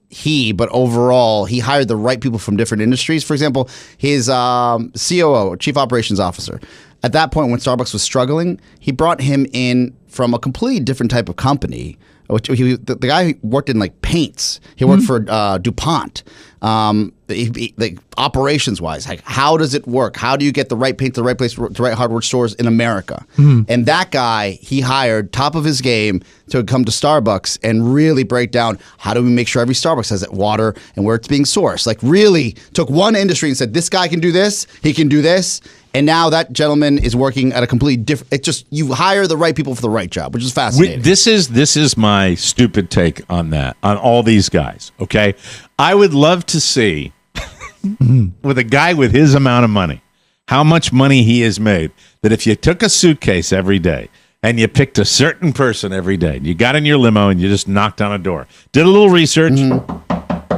he, but overall, he hired the right people from different industries. For example, his COO, Chief Operations Officer, at that point when Starbucks was struggling, he brought him in from a completely different type of company. The guy worked in like paints. He worked for DuPont. Like operations wise, like how does it work? How do you get the right paint to the right place, to the right hardware stores in America? And that guy he hired, top of his game, to come to Starbucks and really break down how do we make sure every Starbucks has that water and where it's being sourced. Like really took one industry and said, this guy can do this, he can do this. And now that gentleman is working at a completely different. It's just you hire the right people for the right job, which is fascinating. This is my stupid take on that, on all these guys. Okay, I would love to see with a guy with his amount of money, how much money he has made. That if you took a suitcase every day and you picked a certain person every day, and you got in your limo and you just knocked on a door, did a little research.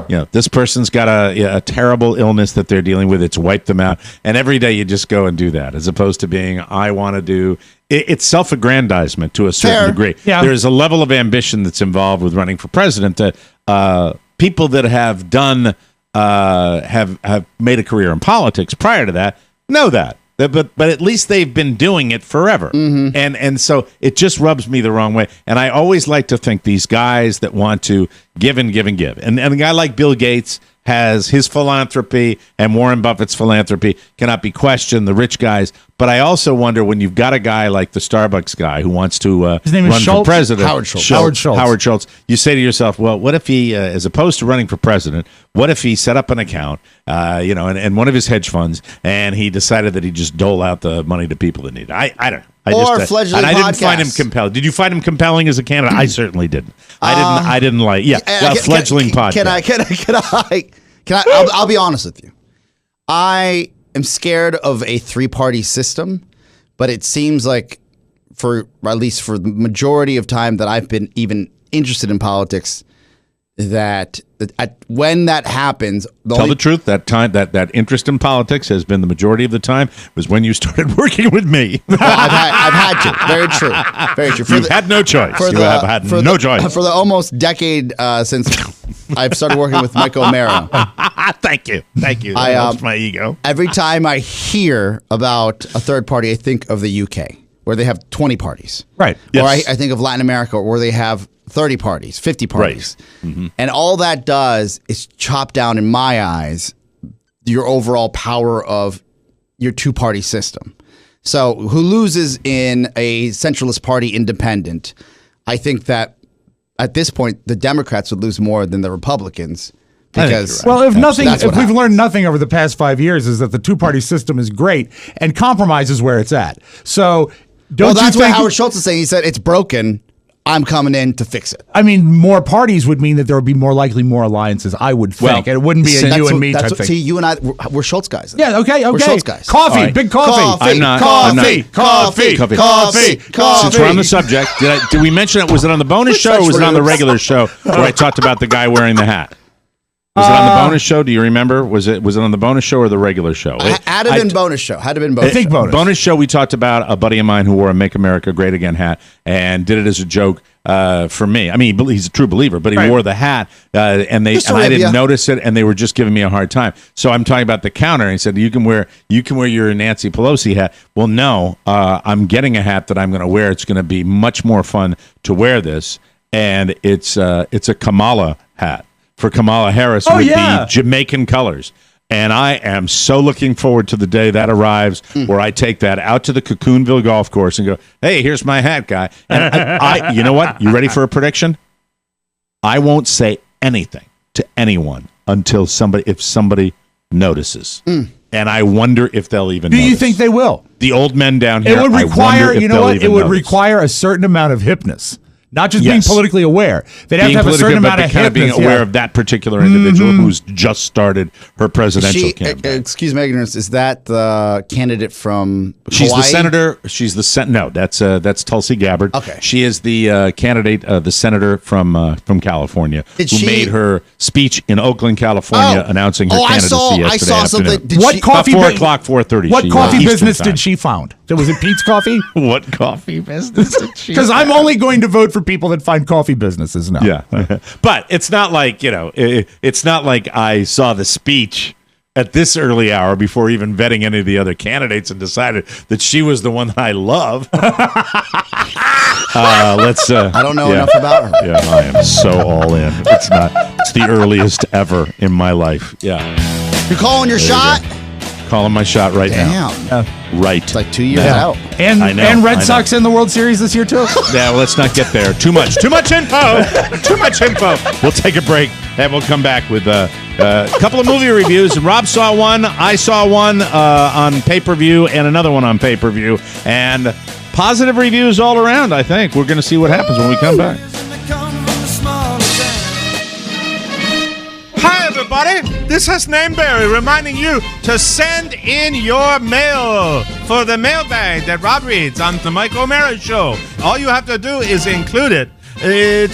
You know, this person's got a terrible illness that they're dealing with. It's wiped them out. And every day you just go and do that, as opposed to being, I want to do. It's self-aggrandizement to a certain degree. Yeah. There's a level of ambition that's involved with running for president that people that have done, have made a career in politics prior to that know that. But at least they've been doing it forever. And so it just rubs me the wrong way. And I always like to think these guys that want to give and give and give. And a guy like Bill Gates has his philanthropy, and Warren Buffett's philanthropy cannot be questioned, the rich guys. But I also wonder when you've got a guy like the Starbucks guy who wants to His name is run for Schultz? president. Howard Schultz. Howard Schultz. You say to yourself, well, what if he, as opposed to running for president, what if he set up an account, and one of his hedge funds, and he decided that he'd just dole out the money to people that need it? I don't know. Fledgling and I didn't find him podcasts. compelled. Did you find him compelling as a candidate? I certainly didn't. I didn't like. Yeah, fledgling podcast. I'll be honest with you. I am scared of a three-party system, but it seems like at least for the majority of time that I've been even interested in politics, that when that happens, Tell the truth. That time, that interest in politics has been the majority of the time was when you started working with me. Well, I've had to. Very true. Very true. You've had no choice. You have had no choice. For the almost decade since I've started working with Mike O'Mara. Thank you. That helps my ego. Every time I hear about a third party, I think of the UK, where they have 20 parties. Right. Or Yes. I think of Latin America, where they have 30 parties, 50 parties. Right. Mm-hmm. And all that does is chop down, in my eyes, your overall power of your two-party system. So who loses in a centralist party independent? I think that at this point, the Democrats would lose more than the Republicans. Because Well, if that's what we've happens. learned nothing over the past 5 years, is that the two-party system is great and compromise is where it's at. So don't that's you what think? Howard Schultz is saying. He said it's broken. I'm coming in to fix it. I mean, more parties would mean that there would be more alliances. I would think, Well, and it wouldn't be a That's you and what- me that's type what- thing. See, you and I, we're Schultz guys. Yeah. Okay. We're Schultz guys. Coffee. All right. Big coffee. Coffee. I'm not. Coffee. Since we're on the subject, did we mention it? Was it on the bonus show or was it on the regular show where I talked about the guy wearing the hat? Was it on the bonus show? Do you remember? Was it on the bonus show or the regular show? Had it been bonus show. Had it been bonus. I think bonus. Bonus show, we talked about a buddy of mine who wore a Make America Great Again hat and did it as a joke for me. I mean, he's a true believer, but he wore the hat and I didn't notice it, and they were just giving me a hard time. So I'm talking about the counter, and he said, you can wear your Nancy Pelosi hat. Well, no, I'm getting a hat that I'm going to wear. It's going to be much more fun to wear this. and it's a Kamala hat for Kamala Harris with the Jamaican colors. And I am so looking forward to the day that arrives where I take that out to the Cocoonville golf course and go, hey, here's my hat, guy. And I you know what? You ready for a prediction? I won't say anything to anyone until somebody notices. And I wonder if they'll even notice. Do you think they will? The old men down here, it would require, you know what? It would require a certain amount of hipness. Not just being politically aware. They'd have to have a certain amount of kind of being aware of that particular individual who's just started her presidential campaign. Excuse my ignorance. Is that the candidate from Hawaii? She's the senator. She's the no. That's Tulsi Gabbard. Okay. She is the candidate, the senator from California, who made her speech in Oakland, California, announcing her candidacy yesterday. I saw something. What coffee? 4:30. What coffee business did she found? Was it Pete's Coffee? What coffee business did she? Because I'm only going to vote for people that find coffee businesses now. Yeah, but it's not like it's not like I saw the speech at this early hour before even vetting any of the other candidates and decided that she was the one that I love. I don't know enough about her. Yeah, I am so all in. It's the earliest ever in my life. Yeah, you're calling your shot. Calling my shot right now. Right. It's like 2 years out. And Red Sox in the World Series this year, too? Yeah, well, let's not get there. Too much info. Too much info. We'll take a break, and we'll come back with a couple of movie reviews. Rob saw one. I saw one on pay-per-view and another one on pay-per-view. And positive reviews all around, I think. We're going to see what happens when we come back. Hi, everybody. This is Nameberry reminding you to send in your mail for the mailbag that Rob reads on the Mike O'Mara Show. All you have to do is include it.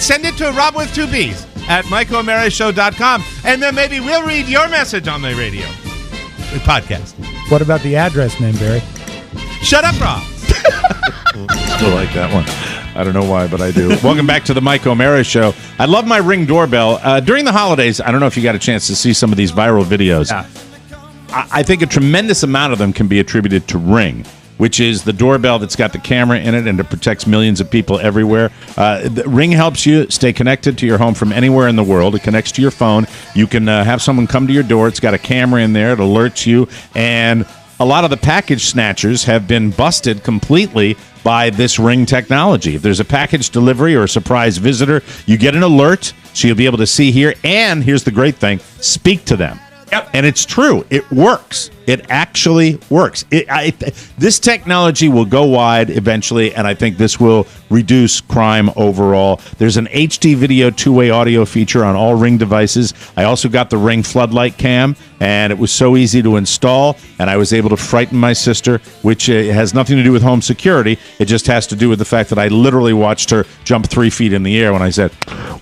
Send it to Rob with 2 B's at MikeO'MaraShow.com, and then maybe we'll read your message on the radio. The podcast. What about the address, Nameberry? Shut up, Rob. Still like that one. I don't know why, but I do. Welcome back to the Mike O'Mara Show. I love my Ring doorbell. During the holidays, I don't know if you got a chance to see some of these viral videos. Yeah. I think a tremendous amount of them can be attributed to Ring, which is the doorbell that's got the camera in it and it protects millions of people everywhere. Ring helps you stay connected to your home from anywhere in the world. It connects to your phone. You can have someone come to your door. It's got a camera in there. It alerts you. And a lot of the package snatchers have been busted completely by this Ring technology. If there's a package delivery or a surprise visitor, you get an alert, so you'll be able to see here. And here's the great thing, speak to them. Yep. And it's true. It works. It actually works. This technology will go wide eventually, and I think this will reduce crime overall. There's an HD video two-way audio feature on all Ring devices. I also got the Ring floodlight cam, and it was so easy to install, and I was able to frighten my sister, which has nothing to do with home security. It just has to do with the fact that I literally watched her jump 3 feet in the air when I said,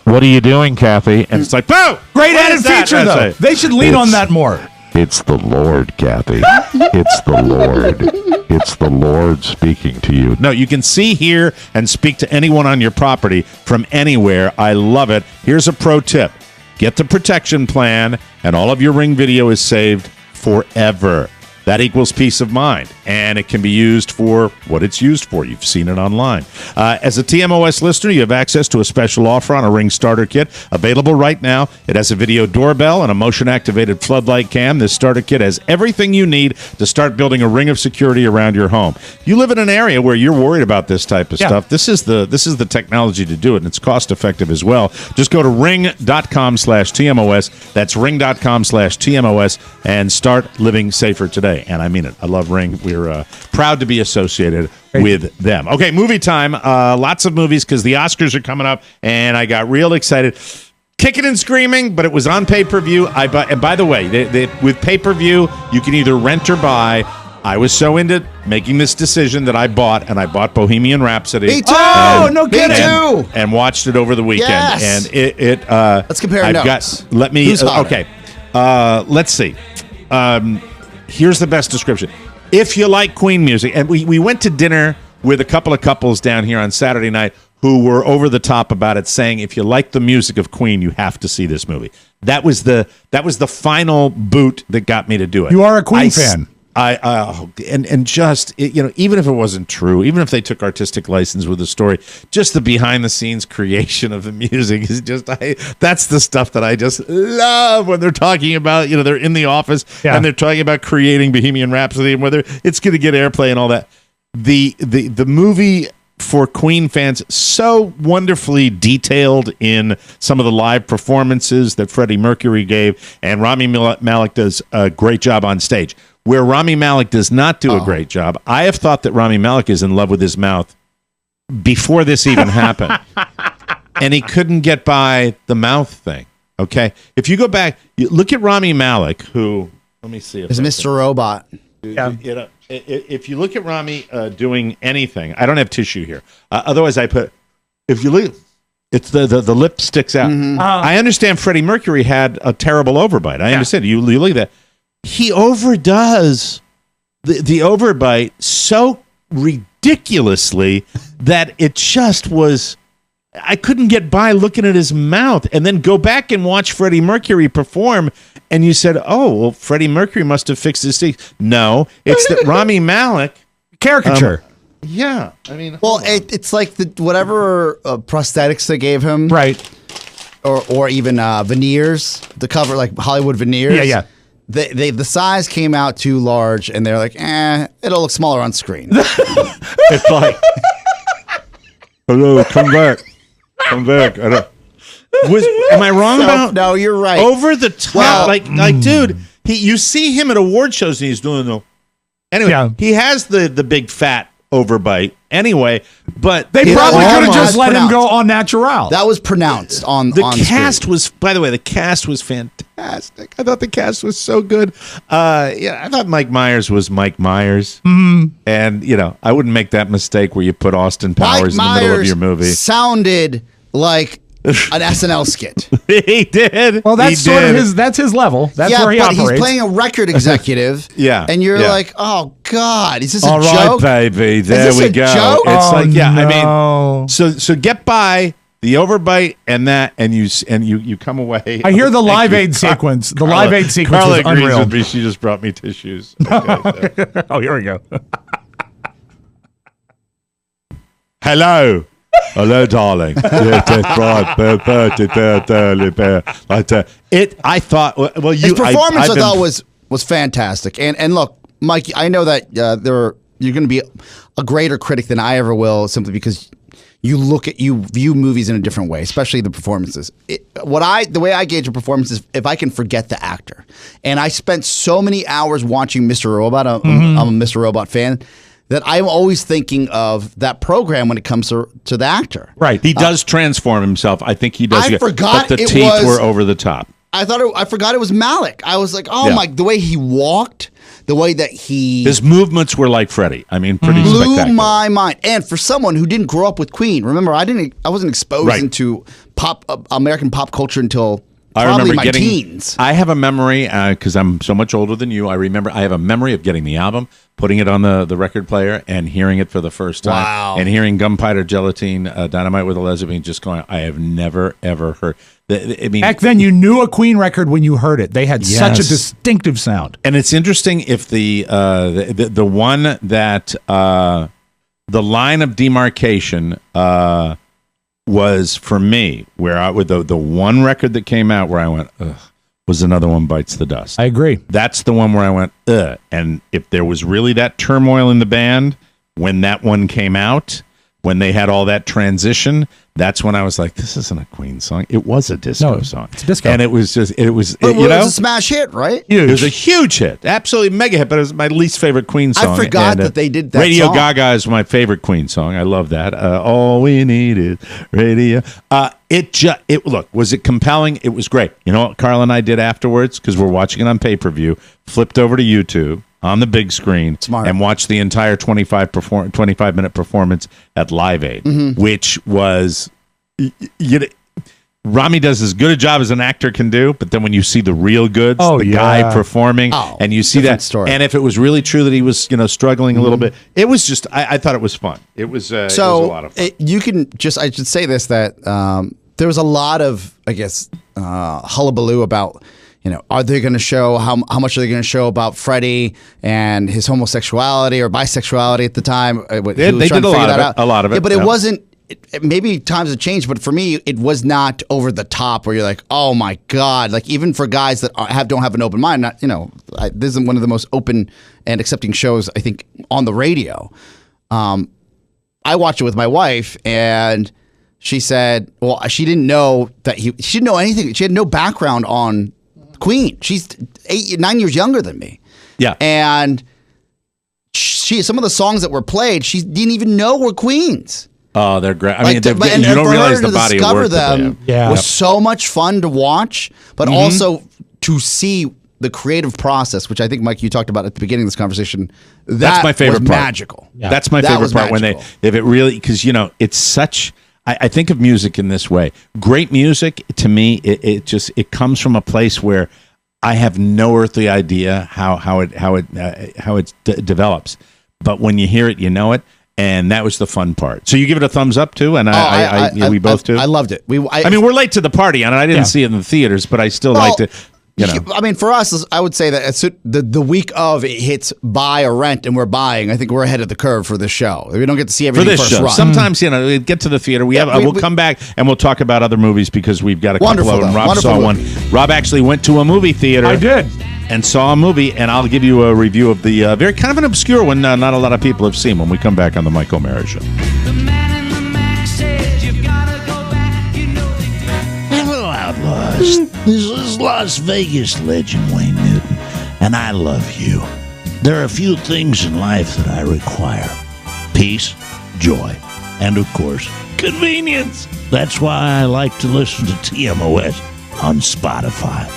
"What are you doing, Kathy?" And it's like, "Boom!" Great added feature, though. They should lean on that more. It's the Lord, Kathy. It's the Lord. It's the Lord speaking to you. No, you can see, hear, and speak to anyone on your property from anywhere. I love it. Here's a pro tip. Get the protection plan, and all of your Ring video is saved forever. That equals peace of mind, and it can be used for what it's used for. You've seen it online. As a TMOS listener, you have access to a special offer on a Ring starter kit available right now. It has a video doorbell and a motion-activated floodlight cam. This starter kit has everything you need to start building a ring of security around your home. You live in an area where you're worried about this type of stuff. This is the technology to do it, and it's cost-effective as well. Just go to ring.com/TMOS. That's ring.com/TMOS, and start living safer today. And I mean it. I love Ring. We're proud to be associated with them. Okay, movie time. Lots of movies because the Oscars are coming up, and I got real excited. Kicking and screaming, but it was on pay-per-view. And by the way, with pay-per-view, you can either rent or buy. I was so into making this decision that I bought Bohemian Rhapsody. Me too! No kidding! And watched it over the weekend. Yes. And let's compare notes. Who's okay. Let's see. Here's the best description. If you like Queen music, and we went to dinner with a couple of couples down here on Saturday night who were over the top about it, saying if you like the music of Queen, you have to see this movie. That was the final boot that got me to do it. You are a Queen fan. Even if it wasn't true, even if they took artistic license with the story, just the behind the scenes creation of the music is just that's the stuff that I just love when they're talking about, they're in the office and they're talking about creating Bohemian Rhapsody and whether it's going to get airplay and all that. The movie for Queen fans, so wonderfully detailed in some of the live performances that Freddie Mercury gave, and Rami Malek does a great job on stage. Where Rami Malek does not do a great job, I have thought that Rami Malek is in love with his mouth before this even happened. And he couldn't get by the mouth thing, okay? If you go back, look at Rami Malek, who, let me see. Is Mr. Robot. Yeah. If you look at Rami doing anything, I don't have tissue here. Otherwise, if you look, it's the lip sticks out. Mm-hmm. I understand Freddie Mercury had a terrible overbite. I understand. You look at that. He overdoes the overbite so ridiculously that it just was. I couldn't get by looking at his mouth, and then go back and watch Freddie Mercury perform, and you said, "Oh, well, Freddie Mercury must have fixed his teeth." No, it's that Rami Malek caricature. Yeah, I mean, well, it's like whatever prosthetics they gave him, right? Or even veneers to cover, like Hollywood veneers. Yeah. The size came out too large, and they're like, it'll look smaller on screen. It's like, hello, come back. Am I wrong about? No, you're right. Over the top, well, dude. You see him at award shows, and he's doing the. Anyway, he has the big fat overbite. Anyway, but they probably could have just let him go on natural. That was pronounced on the on cast screen. was. By the way, the cast was fantastic. I thought the cast was so good. I thought Mike Myers was Mike Myers, and I wouldn't make that mistake where you put Austin Powers in the middle of your movie. Sounded like an SNL skit. He did. Well, that's that's his level. That's where he operates. He's playing a record executive. And you're like, oh God, is this a joke? All right, baby, there we go. Joke? It's I mean, so get by the overbite and that, and you come away. I hear the Live Aid sequence. The Live Aid sequence Carla is unreal. agrees with me. She just brought me tissues. Okay, oh, here we go. Hello. Hello, darling. I thought. Well, his performance I thought was fantastic. And look, Mike, I know that you're going to be a greater critic than I ever will, simply because you view movies in a different way, especially the performances. The way I gauge a performance is if I can forget the actor. And I spent so many hours watching Mr. Robot. I'm a Mr. Robot fan. That I'm always thinking of that program when it comes to the actor. Right. He does transform himself. I think he does. I forgot but the teeth were over the top. I forgot it was Malek. I was like, my, the way he walked, the way that his movements were like Freddie. I mean, pretty spectacular. Blew my mind. And for someone who didn't grow up with Queen, remember, I wasn't exposed into American pop culture until probably my teens. I have a memory, because I'm so much older than you. I have a memory of getting the album, putting it on the record player, and hearing it for the first time. Wow. And hearing Gunpowder Gelatine, Dynamite with a Lesbian, just going, I have never, ever heard. I mean, back then, you knew a Queen record when you heard it. They had such a distinctive sound. And it's interesting if the one that, the line of demarcation, was for me where with the one record that came out where I went, ugh, was Another One Bites the Dust. I agree. That's the one where I went, ugh. And if there was really that turmoil in the band when that one came out, when they had all that transition, that's when I was like, this isn't a Queen song. It was a disco song. It's disco. And it was just, it was a smash hit, right? Huge. It was a huge hit. Absolutely mega hit, but it was my least favorite Queen song. I forgot that they did that Radio song. Gaga is my favorite Queen song. I love that. All we need is radio. Look, was it compelling? It was great. You know what Carl and I did afterwards? Because we're watching it on pay-per-view, flipped over to YouTube on the big screen and watched the entire 25-minute performance at Live Aid, which was, Rami does as good a job as an actor can do, but then when you see the real goods, guy performing, and you see that story. And if it was really true that he was, struggling a little bit, it was just, I thought it was fun. It was a lot of fun. I should say this, that there was a lot of, I guess, hullabaloo about are they going to show how much are they going to show about Freddie and his homosexuality or bisexuality at the time? They did a lot of it. Yeah, but it wasn't. Maybe times have changed, but for me, it was not over the top where you're like, oh my God. Like even for guys that don't have an open mind, this is one of the most open and accepting shows, I think, on the radio. I watched it with my wife and she said, well, she didn't know that she didn't know anything. She had no background on Queen. She's 9 years younger than me. Yeah. And some of the songs that were played, she didn't even know were Queen's. Oh, they're great. I mean, you don't realize the body of work them was so much fun to watch, but also to see the creative process, which I think, Mike, you talked about at the beginning of this conversation. That's my favorite part. Magical. Yeah. That's my favorite part because it's such. I think of music in this way. Great music to me, it comes from a place where I have no earthly idea how it develops, but when you hear it, you know it. And that was the fun part. So you give it a thumbs up too, and we both do. I loved it. I mean, we're late to the party on it. I didn't see it in the theaters, but I still liked it. I mean, for us, I would say that the week of it hits buy or rent, and we're buying. I think we're ahead of the curve for this show. We don't get to see everything for this first show. run. Sometimes we get to the theater. We'll come back and we'll talk about other movies because we've got a couple of them. Rob saw one. Rob actually went to a movie theater. I did. And saw a movie, and I'll give you a review of the very kind of an obscure one not a lot of people have seen when we come back on the Mike O'Mara Show. Hello, Outlaws. This is Las Vegas legend Wayne Newton, and I love you. There are a few things in life that I require. Peace, joy, and, of course, convenience. That's why I like to listen to TMOS on Spotify.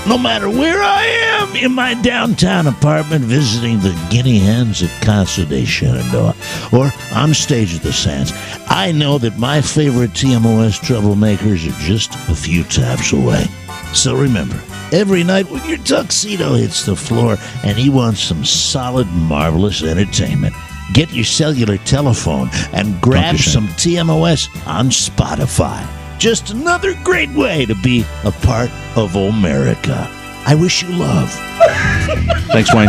No matter where I am, in my downtown apartment visiting the guinea hens at Casa de Shenandoah, or on stage at the Sands, I know that my favorite TMOS troublemakers are just a few taps away. So remember, every night when your tuxedo hits the floor and you want some solid, marvelous entertainment, get your cellular telephone and grab some TMOS on Spotify. Just another great way to be a part of America. I wish you love. Thanks, Wayne.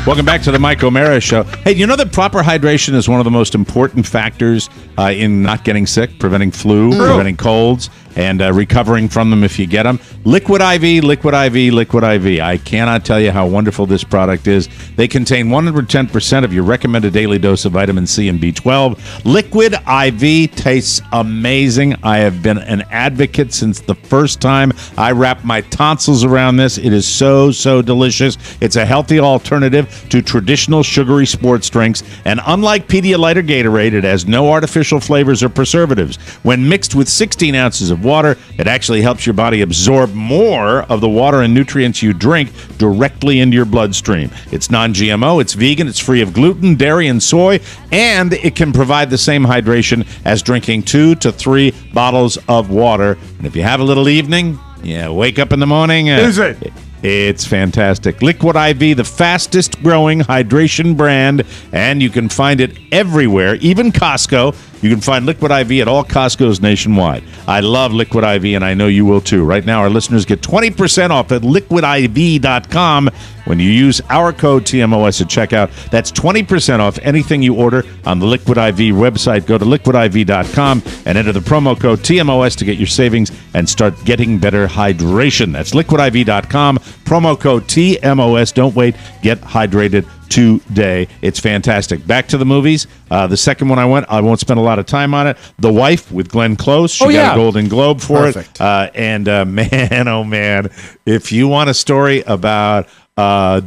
Welcome back to the Mike O'Mara Show. Hey, you know that proper hydration is one of the most important factors in not getting sick, preventing flu, preventing colds, and recovering from them if you get them. Liquid IV, Liquid IV, Liquid IV. I cannot tell you how wonderful this product is. They contain 110% of your recommended daily dose of vitamin C and B12. Liquid IV tastes amazing. I have been an advocate since the first time I wrapped my tonsils around this. It is so, so delicious. It's a healthy alternative to traditional sugary sports drinks, and unlike Pedialyte or Gatorade, it has no artificial flavors or preservatives. When mixed with 16 ounces of water, it actually helps your body absorb more of the water and nutrients you drink directly into your bloodstream. It's non-GMO, it's vegan, it's free of gluten, dairy, and soy, and it can provide the same hydration as drinking 2 to 3 bottles of water. And if you have a little evening, wake up in the morning. Is it? It's fantastic. Liquid IV, the fastest growing hydration brand, and you can find it everywhere, even Costco. You can find Liquid IV at all Costco's nationwide. I love Liquid IV, and I know you will too. Right now, our listeners get 20% off at liquidiv.com when you use our code TMOS at checkout. That's 20% off anything you order on the Liquid IV website. Go to liquidiv.com and enter the promo code TMOS to get your savings and start getting better hydration. That's liquidiv.com, promo code TMOS. Don't wait. Get hydrated today. It's fantastic. Back to the movies. The second one I won't spend a lot of time on it. The Wife with Glenn Close. She got a Golden Globe for it. Man, oh man, if you want a story about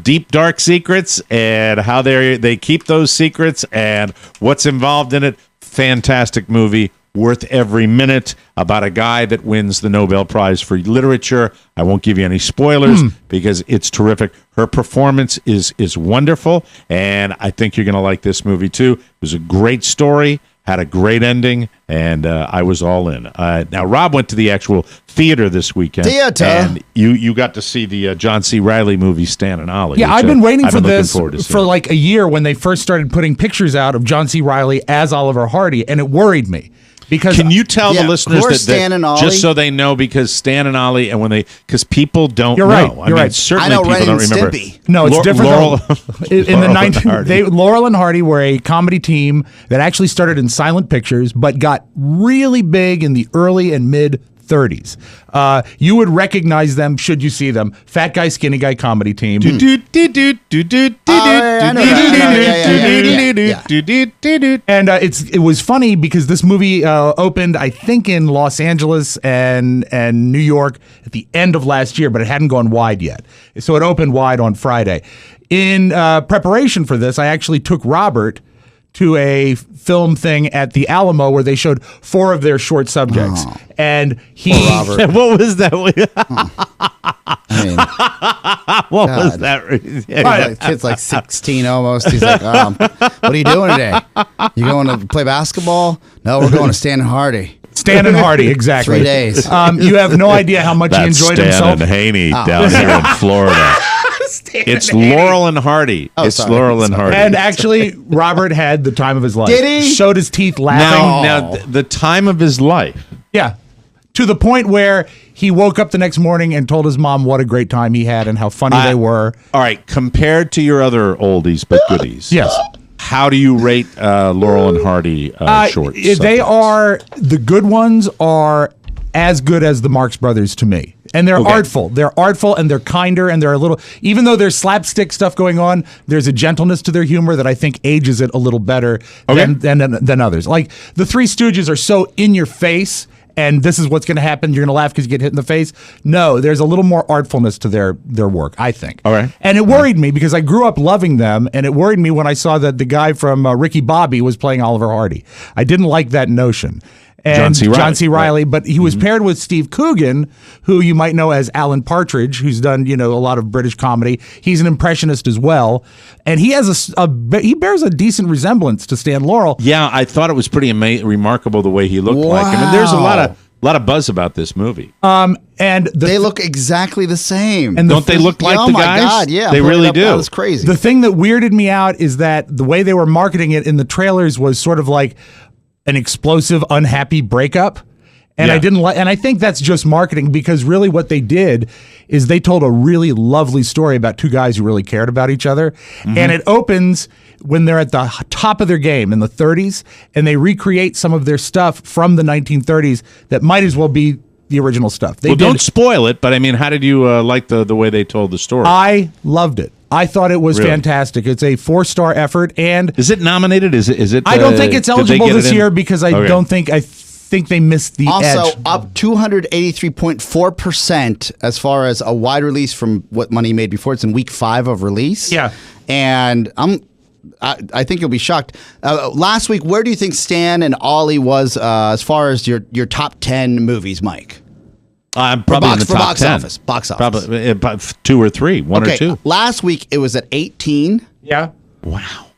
deep, dark secrets and how they keep those secrets and what's involved in it, fantastic movie. Worth every minute, about a guy that wins the Nobel Prize for Literature. I won't give you any spoilers because it's terrific. Her performance is wonderful, and I think you're going to like this movie too. It was a great story, had a great ending, and I was all in. Now, Rob went to the actual theater this weekend. And you got to see the John C. Reilly movie, Stan and Ollie. Yeah, I've been waiting for this for like a year when they first started putting pictures out of John C. Reilly as Oliver Hardy, and it worried me. Because Can you tell the listeners who are that Stan and Ollie? just so they know, because Stan and Ollie, and because people don't You're know. right, I you're mean, right. certainly I know people Ren don't and remember. Stimpy. No, it's different. Laurel, In the Laurel 90s, and Hardy. Laurel and Hardy were a comedy team that actually started in silent pictures, but got really big in the early and mid 30s. You would recognize them should you see them. Fat guy, skinny guy comedy team. And it was funny because this movie opened, I think, in Los Angeles and New York at the end of last year, but it hadn't gone wide yet. So it opened wide on Friday. In preparation for this, I actually took Robert to a film thing at the Alamo where they showed 4 of their short subjects. And he... What was that? What was that? Kid's like 16 almost. He's like, what are you doing today? You going to play basketball? No, we're going to Stan and Hardy. Stan and Hardy, exactly. 3 days. You have no idea how much he enjoyed Stan himself. and Haney down here in Florida. It's Laurel and Hardy. It's sorry. Laurel and Hardy. And actually, Robert had the time of his life. Did he? Showed his teeth laughing. Now, the time of his life. Yeah. To the point where he woke up the next morning and told his mom what a great time he had and how funny they were. All right, compared to your other oldies but goodies. Yes. How do you rate Laurel and Hardy shorts? They are, the good ones are as good as the Marx Brothers to me. And they're artful. They're artful and they're kinder and they're a little, even though there's slapstick stuff going on, there's a gentleness to their humor that I think ages it a little better than others. Like the Three Stooges are so in your face and this is what's going to happen. You're going to laugh because you get hit in the face. No, there's a little more artfulness to their work, I think. All right. And it worried me because I grew up loving them, and it worried me when I saw that the guy from Ricky Bobby was playing Oliver Hardy. I didn't like that notion. And John C. Reilly, but he was paired with Steve Coogan, who you might know as Alan Partridge, who's done a lot of British comedy. He's an impressionist as well, and he has he bears a decent resemblance to Stan Laurel. Yeah, I thought it was pretty remarkable the way he looked like him. And there's a lot of buzz about this movie. And they look exactly the same. And don't they look like the guys? Oh my God, yeah, they really do. That was crazy. The thing that weirded me out is that the way they were marketing it in the trailers was sort of like an explosive, unhappy breakup. And I didn't like, and I think that's just marketing because really what they did is they told a really lovely story about 2 guys who really cared about each other. And it opens when they're at the top of their game in the 30s and they recreate some of their stuff from the 1930s that might as well be the original stuff. Don't spoil it, but I mean, how did you like the way they told the story? I loved it. I thought it was fantastic. It's a 4-star effort, and is it nominated? Is it? I don't think it's eligible this year because I think they missed the edge. Also, up 283.4% as far as a wide release from what money made before. It's in week 5 of release. Yeah, and I think you'll be shocked. Last week, where do you think Stan and Ollie was as far as your top 10 movies, Mike? I'm probably in the top 10. Box office. Probably 2 or 3, one or 2. Last week it was at 18. Yeah. Wow.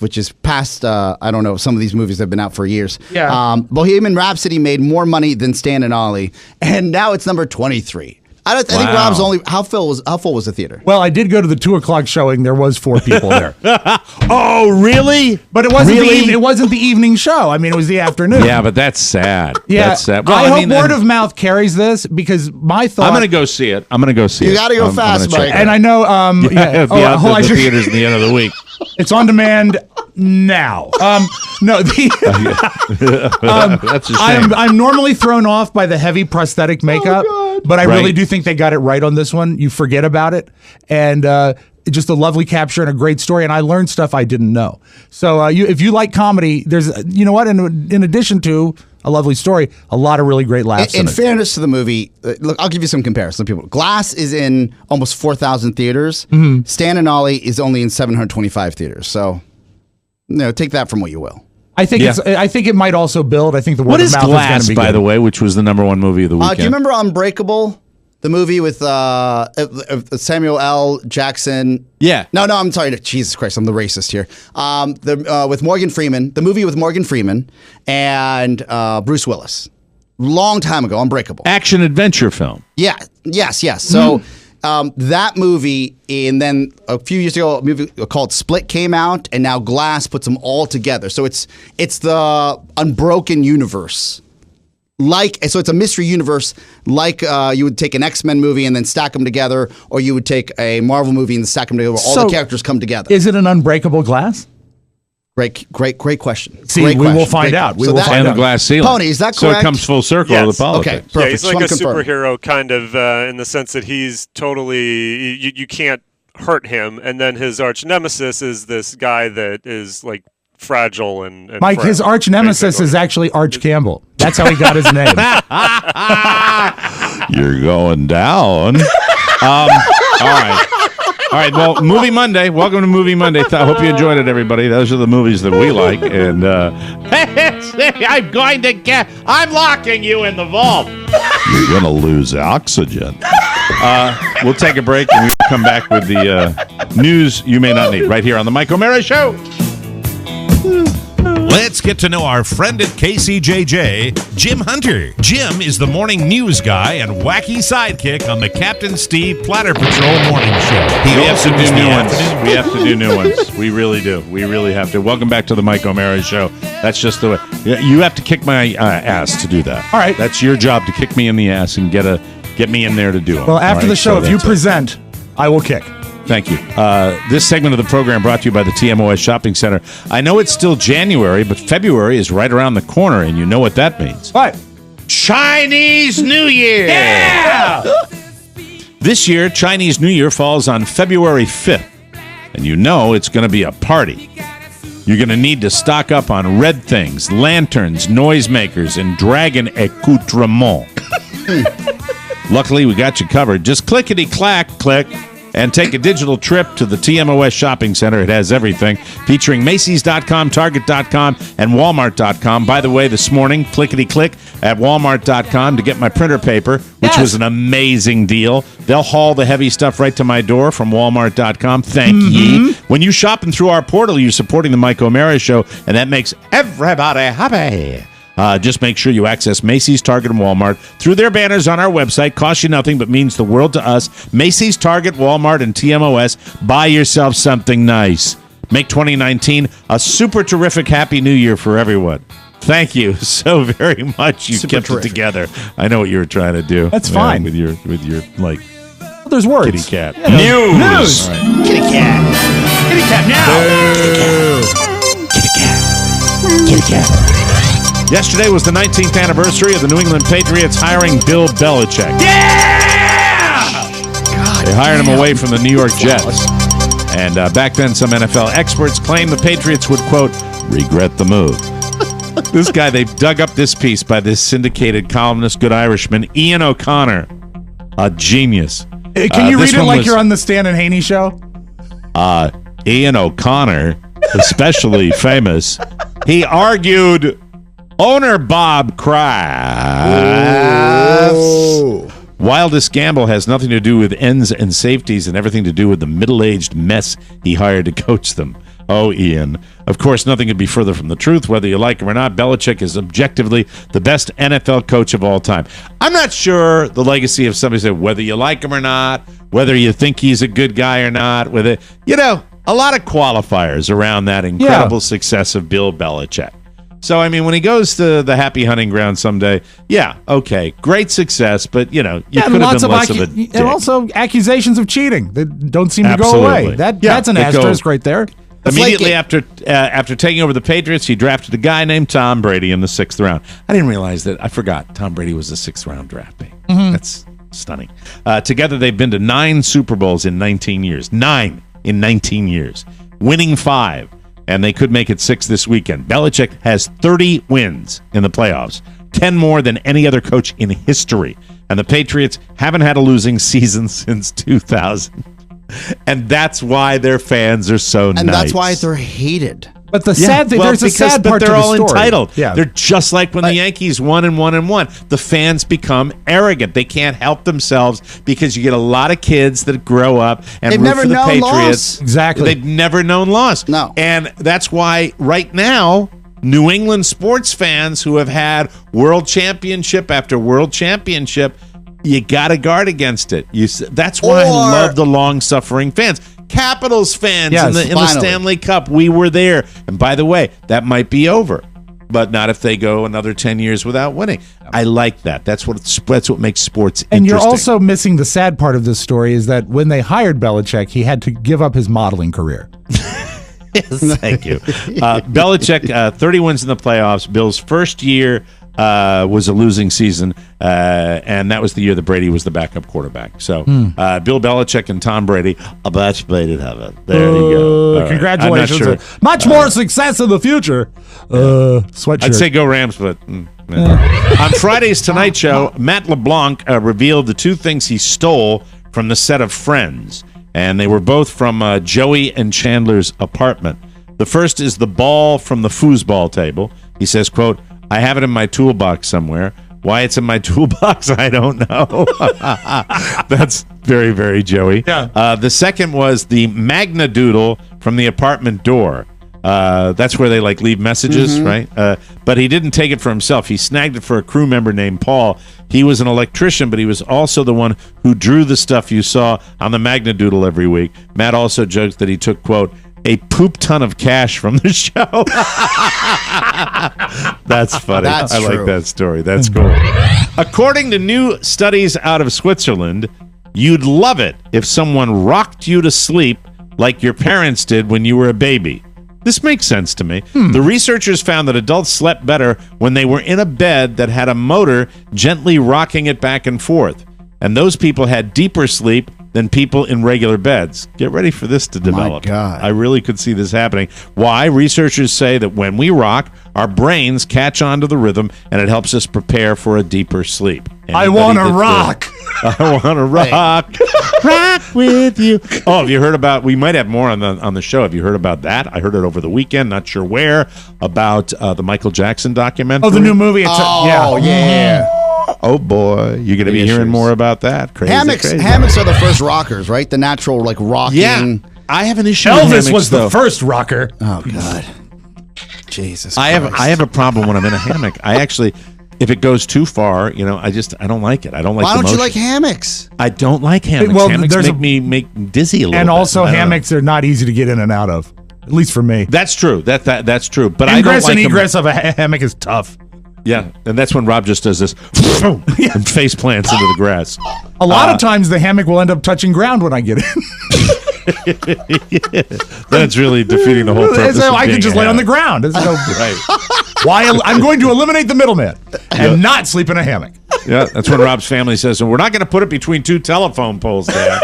Which is past, I don't know, some of these movies have been out for years. Yeah. Bohemian Rhapsody made more money than Stan and Ollie, and now it's number 23. I think Rob's only. How full was the theater? Well, I did go to the 2:00 showing. There was 4 people there. Oh, really? But it wasn't it wasn't the evening show. I mean, it was the afternoon. Yeah, but that's sad. Yeah, that's sad. Well, I hope word of mouth carries this because my thought. I'm going to go see it. You got to go fast, Mike. And I know. The theater's in the end of the week. It's on demand now. No, that's a shame. I'm normally thrown off by the heavy prosthetic makeup, but I really do think they got it right on this one. You forget about it, and just a lovely capture and a great story. And I learned stuff I didn't know. So if you like comedy, there's in addition to a lovely story, a lot of really great laughs. In fairness to the movie, look, I'll give you some comparison. People, Glass is in almost 4,000 theaters. Mm-hmm. Stan and Ollie is only in 725 theaters. So, take that from what you will. I think I think it might also build. I think the word What of is mouth Glass, is going to be by good. the way, which was the #1 movie of the weekend? Do you remember Unbreakable, the movie with Samuel L. Jackson? Yeah. No, I'm sorry. Jesus Christ, I'm the racist here. With Morgan Freeman, the movie with Morgan Freeman and Bruce Willis. Long time ago, Unbreakable. Action adventure film. Yeah. Yes. So that movie, and then a few years ago, a movie called Split came out, and now Glass puts them all together. So it's the Unbroken universe. So it's a mystery universe, like you would take an X-Men movie and then stack them together, or you would take a Marvel movie and stack them together, where all the characters come together. Is it an unbreakable glass? Great question. See, we will find out. We will find out. The glass ceiling. Pony, is that correct? So it comes full circle of the politics. Okay, perfect. Yeah, he's like a superhero kind of in the sense that he's totally, you can't hurt him. And then his arch nemesis is this guy that is like fragile and Mike, frail, his arch nemesis is actually Arch Campbell. That's how he got his name. You're going down. All right. Well, Movie Monday. Welcome to Movie Monday. I hope you enjoyed it, everybody. Those are the movies that we like. And I'm locking you in the vault. You're going to lose oxygen. We'll take a break and we'll come back with the news you may not need right here on the Mike O'Mara Show. Let's get to know our friend at KCJJ, Jim Hunter. Jim is the morning news guy and wacky sidekick on the Captain Steve Platter Patrol morning show. We have to do new ones. We have to do new ones. We really do. We really have to. Welcome back to the Mike O'Mara Show. That's just the way. You have to kick my ass to do that. All right. That's your job, to kick me in the ass and get me in there to do it. Well, after the show, if you present, I will kick. Thank you. This segment of the program brought to you by the TMOS Shopping Center. I know it's still January, but February is right around the corner, and you know what that means. What? Chinese New Year! Yeah! This year, Chinese New Year falls on February 5th, and you know it's going to be a party. You're going to need to stock up on red things, lanterns, noisemakers, and dragon accoutrement. Luckily, we got you covered. Just clickety-clack, click, and take a digital trip to the TMOS Shopping Center. It has everything, featuring Macy's.com, Target.com, and Walmart.com. By the way, this morning, clickety-click at Walmart.com to get my printer paper, which was an amazing deal. They'll haul the heavy stuff right to my door from Walmart.com. Thank ye. When you shopping through our portal, you're supporting the Mike O'Mara Show, and that makes everybody happy. Just make sure you access Macy's, Target, and Walmart through their banners on our website. Costs you nothing, but means the world to us. Macy's, Target, Walmart, and TMOS. Buy yourself something nice. Make 2019 a super terrific Happy New Year for everyone. Thank you so very much. You kept it together. I know what you were trying to do. That's fine. With your like. Well, there's words. Kitty cat. Yeah, news. Right. Kitty cat. Kitty cat now. Kitty cat. Yesterday was the 19th anniversary of the New England Patriots hiring Bill Belichick. Yeah! God, they hired him away from the New York Jets. And back then, some NFL experts claimed the Patriots would, quote, regret the move. This guy, they dug up this piece by this syndicated columnist, good Irishman, Ian O'Connor. A genius. Can you read it like you're on the Stan and Haney show? Ian O'Connor, especially famous, he argued owner Bob Kraft's wildest gamble has nothing to do with ends and safeties and everything to do with the middle-aged mess he hired to coach them. Oh, Ian. Of course, nothing could be further from the truth. Whether you like him or not, Belichick is objectively the best NFL coach of all time. I'm not sure the legacy of somebody said, whether you like him or not, whether you think he's a good guy or not, a lot of qualifiers around that incredible success of Bill Belichick. So, I mean, when he goes to the happy hunting ground someday, okay, great success, but, you could have been less of a dick. And also accusations of cheating that don't seem to go away. That's an asterisk right there. Immediately after taking over the Patriots, he drafted a guy named Tom Brady in the 6th round. I didn't realize that. I forgot. Tom Brady was a 6th-round draft pick. That's stunning. Together, they've been to 9 Super Bowls in 19 years. 9 in 19 years. Winning 5. And they could make it 6 this weekend. Belichick has 30 wins in the playoffs, 10 more than any other coach in history. And the Patriots haven't had a losing season since 2000. And that's why their fans are so nice. And that's why they're hated. But the sad thing, there's a sad part to the story. They're all entitled. Yeah. They're just like when the Yankees won and won and won. The fans become arrogant. They can't help themselves because you get a lot of kids that grow up and root for the Patriots. Loss. Exactly. They've never known loss. No. And that's why right now, New England sports fans who have had world championship after world championship, You got to guard against it. That's why I love the long-suffering fans. Capitals fans in the Stanley Cup. We were there. And by the way, that might be over, but not if they go another 10 years without winning. I like that. That's what makes sports and interesting. You're also missing the sad part of this story is that when they hired Belichick, he had to give up his modeling career. Yes, thank you. Belichick, 30 wins in the playoffs. Bill's first year was a losing season, and that was the year that Brady was the backup quarterback. So Bill Belichick and Tom Brady, a match made in heaven. There you go. All Congratulations. right. I'm not sure. Much more success in the future. Sweatshirt. I'd say go Rams, but... On Friday's Tonight Show, Matt LeBlanc revealed the two things he stole from the set of Friends, and they were both from Joey and Chandler's apartment. The first is the ball from the foosball table. He says, quote, I have it in my toolbox somewhere. Why it's in my toolbox, I don't know. That's very, very Joey. Yeah. The second was the Magna Doodle from the apartment door. That's where they leave messages, right? But he didn't take it for himself. He snagged it for a crew member named Paul. He was an electrician, but he was also the one who drew the stuff you saw on the Magna Doodle every week. Matt also jokes that he took, quote, a poop ton of cash from the show. That's funny. I like that story. That's cool. According to new studies out of Switzerland, you'd love it if someone rocked you to sleep like your parents did when you were a baby. This makes sense to me. The researchers found that adults slept better when they were in a bed that had a motor gently rocking it back and forth. And those people had deeper sleep than people in regular beds. Get ready for this to develop. My God. I really could see this happening. Why? Researchers say that when we rock, our brains catch on to the rhythm, and it helps us prepare for a deeper sleep. I want to rock. I want to rock. Rock with you. Oh, have you heard about, we might have more on the show. Have you heard about that? I heard it over the weekend, not sure where, about the Michael Jackson documentary. Oh, the new movie. Yeah. Oh boy, you're going to be hearing more about that. Crazy, hammocks are the first rockers, right? The natural rocking. Yeah, I have an issue. Elvis with hammocks, was the though. first rocker. Oh God, Jesus! I have a problem when I'm in a hammock. I actually, if it goes too far, I don't like it. I don't like. Why the don't you motion. like hammocks? I don't like hammocks. Well, hammocks there's make me dizzy a little. And bit. also, hammocks are not easy to get in and out of. At least for me. That's true. That's true. But Ingress I don't like and egress of a hammock is tough. Yeah, and that's when Rob just does this and face plants into the grass. A lot of times the hammock will end up touching ground when I get in. That's really defeating the whole purpose. So of I being can just a lay on the hammock. ground. Right. Why I'm going to eliminate the middleman and not sleep in a hammock. Yeah, that's when Rob's family says, "We're not going to put it between two telephone poles, Dad."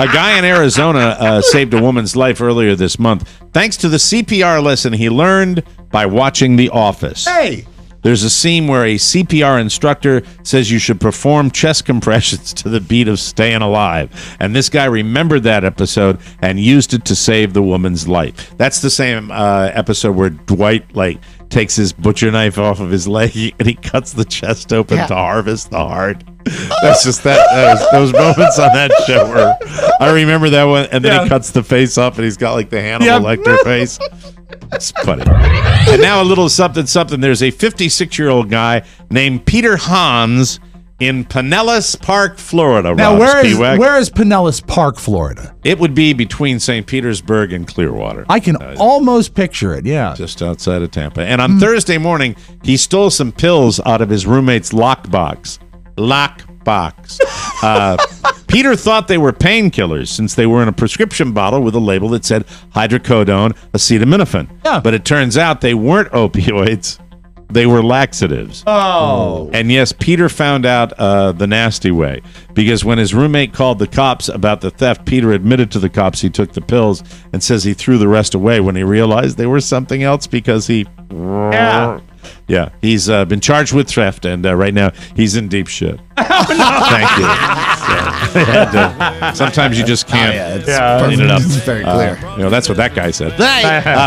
A guy in Arizona saved a woman's life earlier this month thanks to the CPR lesson he learned by watching The Office. Hey! There's a scene where a CPR instructor says you should perform chest compressions to the beat of Staying Alive. And this guy remembered that episode and used it to save the woman's life. That's the same episode where Dwight takes his butcher knife off of his leg and he cuts the chest open to harvest the heart. That's just those moments on that show where I remember that one, and then he cuts the face off and he's got the Hannibal Lecter face. It's funny. And now a little something. There's a 56-year-old guy named Peter Hans in Pinellas Park, Florida. Now, Rob where is Pinellas Park, Florida? It would be between St. Petersburg and Clearwater. I can almost picture it, yeah. Just outside of Tampa. And on Thursday morning, he stole some pills out of his roommate's lockbox. Peter thought they were painkillers since they were in a prescription bottle with a label that said hydrocodone, acetaminophen. Yeah. But it turns out they weren't opioids. They were laxatives. Oh. And yes, Peter found out the nasty way, because when his roommate called the cops about the theft, Peter admitted to the cops he took the pills and says he threw the rest away when he realized they were something else because he... Yeah, he's been charged with theft, and right now he's in deep shit. Thank you. Sometimes you just can't clean it up. It's very clear. That's what that guy said.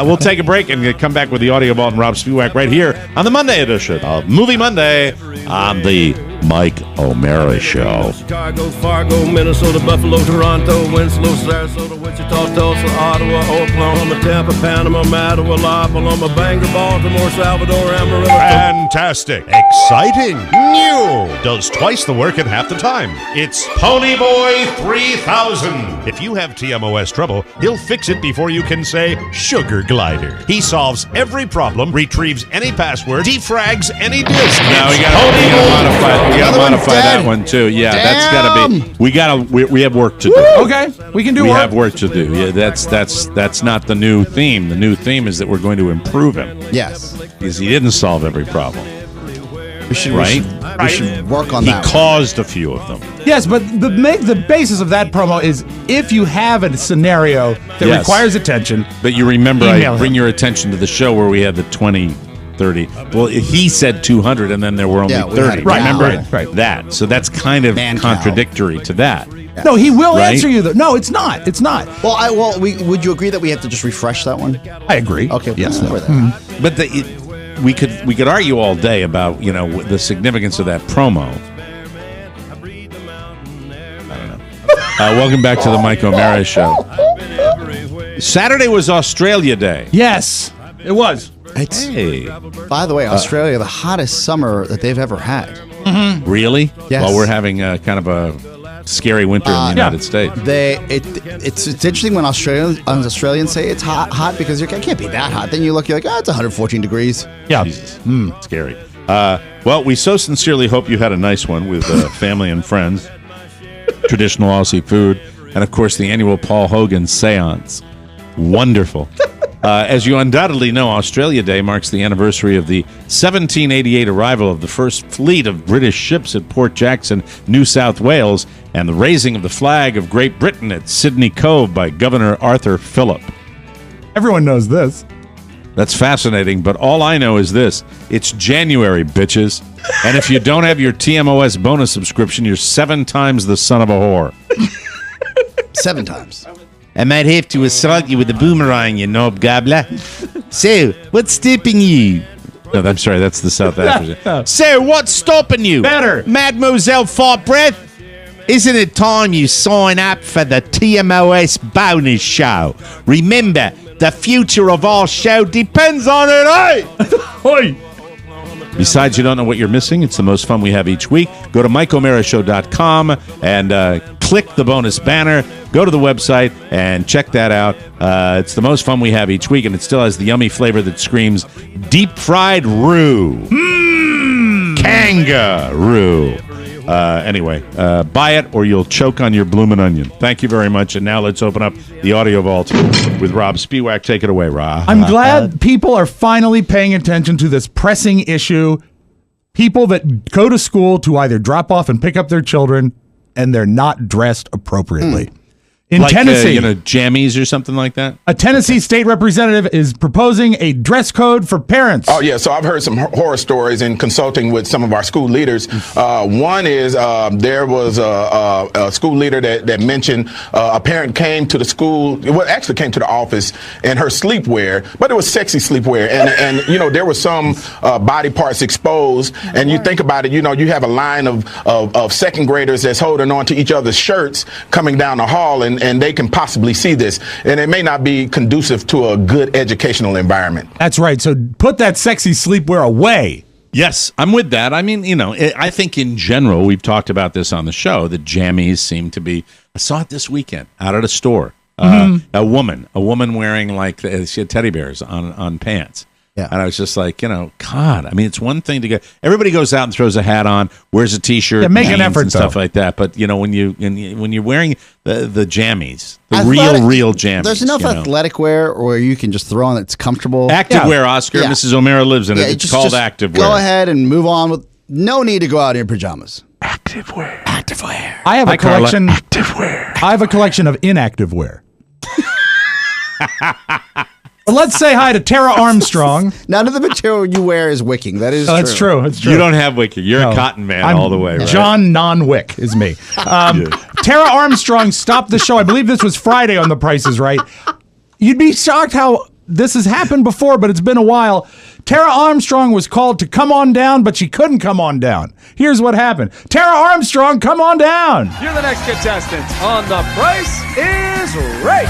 We'll take a break and come back with the audio ball and Rob Spiewak right here on the Monday edition of Movie Monday on the Mike O'Mara Show. Chicago, Fargo, Minnesota, Buffalo, Toronto, Winslow, Sarasota, Wichita, Tulsa, Ottawa, Oklahoma, Tampa, Panama, Mattawa, La Paloma, Bangor, Baltimore, Salvador, Amarillo. Fantastic. Exciting. New. Does twice the work in half the time. It's Ponyboy 3000. If you have TMOS trouble, he'll fix it before you can say Sugar Glider. He solves every problem, retrieves any password, defrags any disk. No, we gotta modify that one too. Yeah, that's gotta be. We have work to do. Okay, we can do We work. have work to do. Yeah, that's not the new theme. The new theme is that we're going to improve him. Yes. Because he didn't solve every problem. We should work on that. He caused a few of them. Yes, but the basis of that promo is if you have a scenario that Yes. requires attention. But you remember, email I him. bring your attention to the show where we had the 20, 30. Well, he said 200, and then there were only Yeah, we 30. had a Remember cow. Right. that? So that's kind of contradictory to that. No, he will Right? answer you though. No, it's not. It's not. Well, would you agree that we have to just refresh that one? I agree. Okay. Yes. For that. But we could argue all day about the significance of that promo. I don't know. Welcome back to the Mike O'Mara Show. Saturday was Australia Day. Yes, it was. Hey. By the way, Australia, the hottest summer that they've ever had. Really? Yes. Well, we're having kind of a scary winter in the United States. It's interesting when Australians say it's hot because it can't be that hot. Then you're like, it's 114 degrees. Yeah. Jesus. Scary. Well, we so sincerely hope you had a nice one with family and friends. Traditional Aussie food. And, of course, the annual Paul Hogan seance. Wonderful. As you undoubtedly know, Australia Day marks the anniversary of the 1788 arrival of the first fleet of British ships at Port Jackson, New South Wales, and the raising of the flag of Great Britain at Sydney Cove by Governor Arthur Phillip. Everyone knows this. That's fascinating, but all I know is this. It's January, bitches. And if you don't have your TMOS bonus subscription, you're 7 times the son of a whore. 7 times. I might have to assault you with a boomerang, you knob gobbler. So, what's stopping you? No, I'm sorry, that's the South African. So, what's stopping you? Better. Mademoiselle Fart Breath? Isn't it time you sign up for the TMOS bonus show? Remember, the future of our show depends on it, eh? Besides, you don't know what you're missing. It's the most fun we have each week. Go to MikeO'MaraShow.com and click the bonus banner. Go to the website and check that out. It's the most fun we have each week, and it still has the yummy flavor that screams deep-fried roux. Kangaroo. Anyway, buy it or you'll choke on your bloomin' onion. Thank you very much. And now let's open up the audio vault with Rob Spiewak. Take it away, Rob. I'm glad people are finally paying attention to this pressing issue. People that go to school to either drop off and pick up their children, and they're not dressed appropriately. In like, Tennessee, jammies or something like that? a Tennessee state representative is proposing a dress code for parents. Oh, yeah. So I've heard some horror stories in consulting with some of our school leaders. One is there was a school leader that mentioned a parent came to the school, well, actually came to the office in her sleepwear, but it was sexy sleepwear. And there were some body parts exposed. And you think about it, you have a line of second graders that's holding on to each other's shirts coming down the hall, and they can possibly see this. And it may not be conducive to a good educational environment. That's right. So put that sexy sleepwear away. Yes, I'm with that. I mean, I think in general, we've talked about this on the show, that jammies seem to be, I saw it this weekend out at a store. A woman wearing she had teddy bears on pants. Yeah. And I was just like, God, I mean, it's one thing to go, everybody goes out and throws a hat on, wears a t-shirt, Yeah, make an jeans effort, and stuff though. like that. But, when you're wearing the jammies, the Athletic- real jammies. There's enough athletic wear where you can just throw on that's comfortable. Activewear, Oscar. Yeah. Mrs. O'Mara lives in it. Yeah, It's called activewear. Go ahead and move on with no need to go out in your pajamas. Activewear. I have Hi, a Carla. collection. Activewear. I have a collection of inactive wear. Well, let's say hi to Tara Armstrong. None of the material you wear is wicking. That is true. That's true. That's true. You don't have wicker. You're No. a cotton man I'm all the way, right? John Non-Wick is me. Tara Armstrong stopped the show. I believe this was Friday on The Price is Right. You'd be shocked how this has happened before, but it's been a while. Tara Armstrong was called to come on down, but she couldn't come on down. Here's what happened. Tara Armstrong, come on down. You're the next contestant on The Price is Right.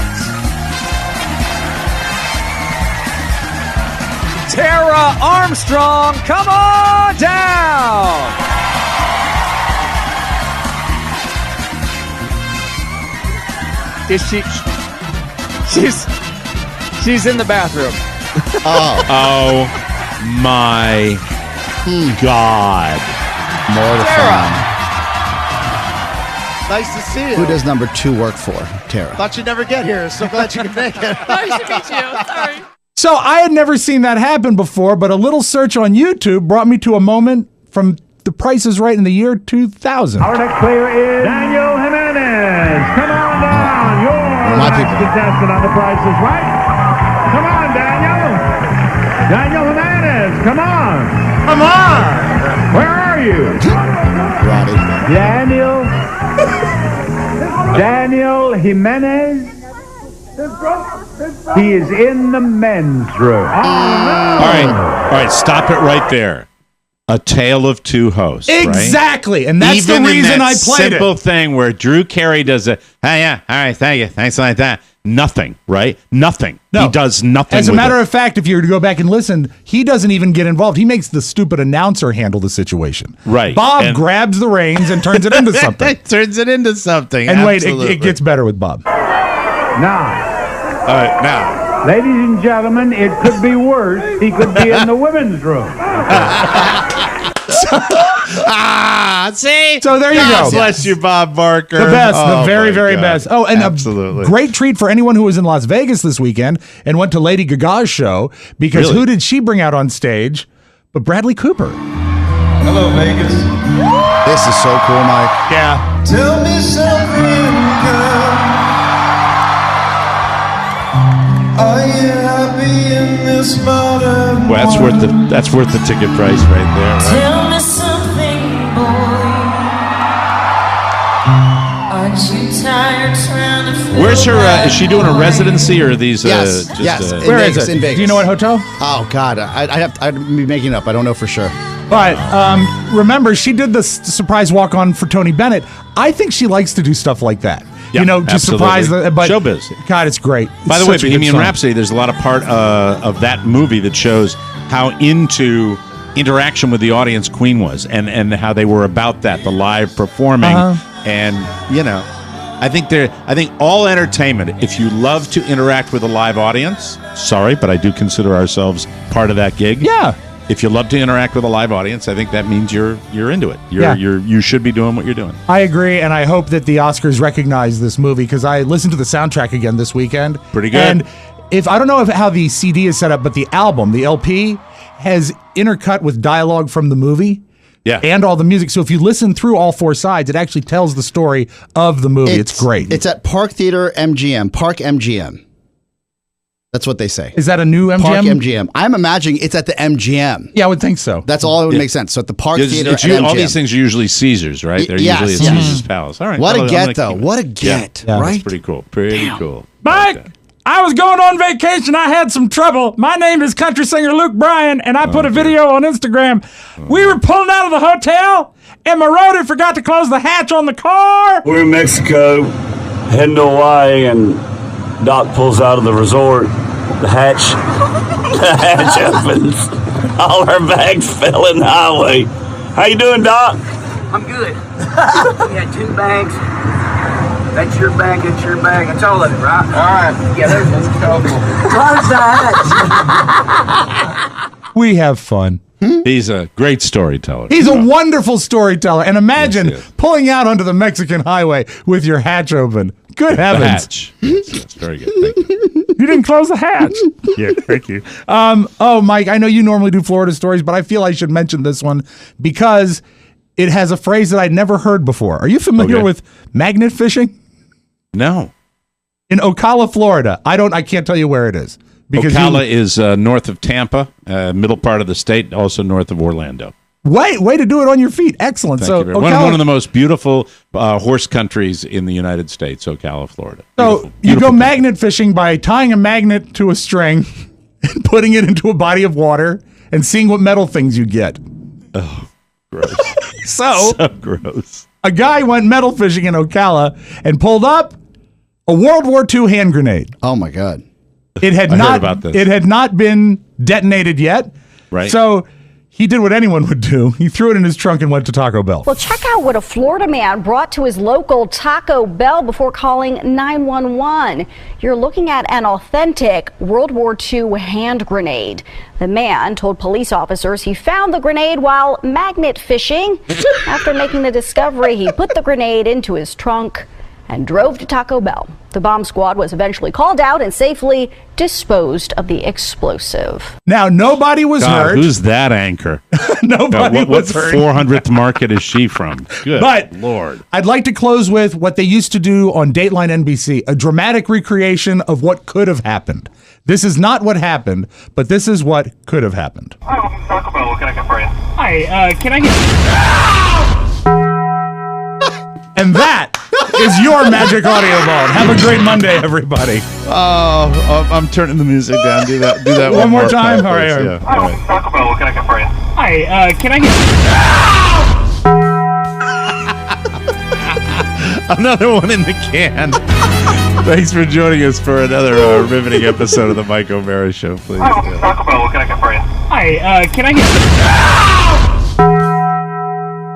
Tara Armstrong, come on down. Is she's in the bathroom. Oh my God. Mortifying. Nice to see you. Who does number 2 work for, Tara? Thought you'd never get here. So glad you could make it. Nice to meet you. Sorry. So I had never seen that happen before, but a little search on YouTube brought me to a moment from The Price is Right in the year 2000. Our next player is Daniel Jimenez. Come on down. Your next contestant on The Price is Right. Come on, Daniel. Daniel Jimenez. Come on. Come on. Where are you? Daniel Jimenez. He is in the men's room. All right, stop it right there. A tale of two hosts. Exactly, right? And that's Even the reason in that I played simple it. thing where Drew Carey does it. Hey, yeah, all right, thank you, thanks like that. Nothing, right? Nothing. No. He does nothing. As a with matter it. of fact, if you were to go back and listen, he doesn't even get involved. He makes the stupid announcer handle the situation. Right. Bob And- grabs the reins and turns it into something. Turns it into something. And absolutely. wait, it gets better with Bob. Now, All right, now. ladies and gentlemen, it could be worse. He could be in the women's room. See? So there you God go. bless you, Bob Barker. The best, Oh, the very, my very God. best. Oh, and absolutely. a great treat for anyone who was in Las Vegas this weekend and went to Lady Gaga's show, because Really? who did she bring out on stage but Bradley Cooper? Hello, Vegas. This is so cool, Mike. Yeah. Tell me something, girl. Are you happy in this modern Well, that's worth the ticket price right there. Right? Tell me something, boy. Aren't you tired trying to feel Where's her? Is she doing a residency or are these? Yes, just, yes. Where Vegas, is it? in Vegas. Do you know what hotel? Oh God, I'd be making it up. I don't know for sure. But remember, she did the surprise walk-on for Tony Bennett. I think she likes to do stuff like that. Yeah, you know, just absolutely. surprise the but Showbiz. God, it's great. By It's the way, such a good Bohemian song. Rhapsody, there's a lot of part of that movie that shows how into interaction with the audience Queen was, and how they were about that, the live performing, and you know, I think all entertainment, if you love to interact with a live audience, sorry, but I do consider ourselves part of that gig. Yeah. If you love to interact with a live audience, I think that means you're into it. Yeah. You should be doing what you're doing. I agree, and I hope that the Oscars recognize this movie, because I listened to the soundtrack again this weekend. Pretty good. And I don't know how the CD is set up, but the album, the LP, has intercut with dialogue from the movie. Yeah. And all the music. So if you listen through all four sides, it actually tells the story of the movie. It's great. It's at Park Theater MGM. Park MGM. That's what they say. Is that a new MGM? Park MGM. I'm imagining it's at the MGM. Yeah, I would think so. That's all it would make sense. So at the Park Theater at all MGM. these things are usually Caesars, right? They're Yes, usually at yes. Caesar's Palace. All right. What a I'm get, gonna though. keep it. What a get, Yeah, right? That's pretty cool. Pretty cool. Mike, I was going on vacation. I had some trouble. My name is country singer Luke Bryan, and I put a video on Instagram. We were pulling out of the hotel, and my roadie forgot to close the hatch on the car. We're in Mexico, heading to Hawaii, and Doc pulls out of the resort. The hatch opens. All our bags fell in the highway. How you doing, Doc? I'm good. We had 2 bags. That's your bag, that's your bag. That's all of it, right? All right. Yeah, there's one. Close that. We have fun. He's a great storyteller. He's a wonderful storyteller. And imagine pulling out onto the Mexican highway with your hatch open. Good heavens. The hatch. Yes, very good. Thank you. You didn't close the hatch. Yeah, thank you. Oh, Mike, I know you normally do Florida stories, but I feel I should mention this one because it has a phrase that I'd never heard before. Are you familiar with magnet fishing? No. In Ocala, Florida. I can't tell you where it is. Ocala is north of Tampa, middle part of the state, also north of Orlando. Way to do it on your feet. Excellent. Thank you very much. One of the most beautiful horse countries in the United States, Ocala, Florida. So you go magnet fishing by tying a magnet to a string and putting it into a body of water and seeing what metal things you get. Oh, gross. So gross. A guy went metal fishing in Ocala and pulled up a World War II hand grenade. Oh my God! It had I not. heard about this. It had not been detonated yet. Right. So he did what anyone would do. He threw it in his trunk and went to Taco Bell. Well, check out what a Florida man brought to his local Taco Bell before calling 911. You're looking at an authentic World War II hand grenade. The man told police officers he found the grenade while magnet fishing. After making the discovery, he put the grenade into his trunk and drove to Taco Bell. The bomb squad was eventually called out and safely disposed of the explosive. Now, nobody was hurt. Who's that anchor? Nobody what was hurt. 400th market is she from? Good But Lord. I'd like to close with what they used to do on Dateline NBC, a dramatic recreation of what could have happened. This is not what happened, but this is what could have happened. Hi, welcome to Taco Bell. What can I get for you? Hi, can I get... And that is your Magic Audio Vault. Have a great Monday, everybody. Oh, I'm turning the music down. Do that One more time? All right. please. Yeah. Hi, welcome to Taco Bell. What can I get for you? Hi, can I get... Another one in the can. Thanks for joining us for another riveting episode of the Mike O'Mara Show, please. Hi, welcome to Taco Bell. What can I get for you? Hi, can I get...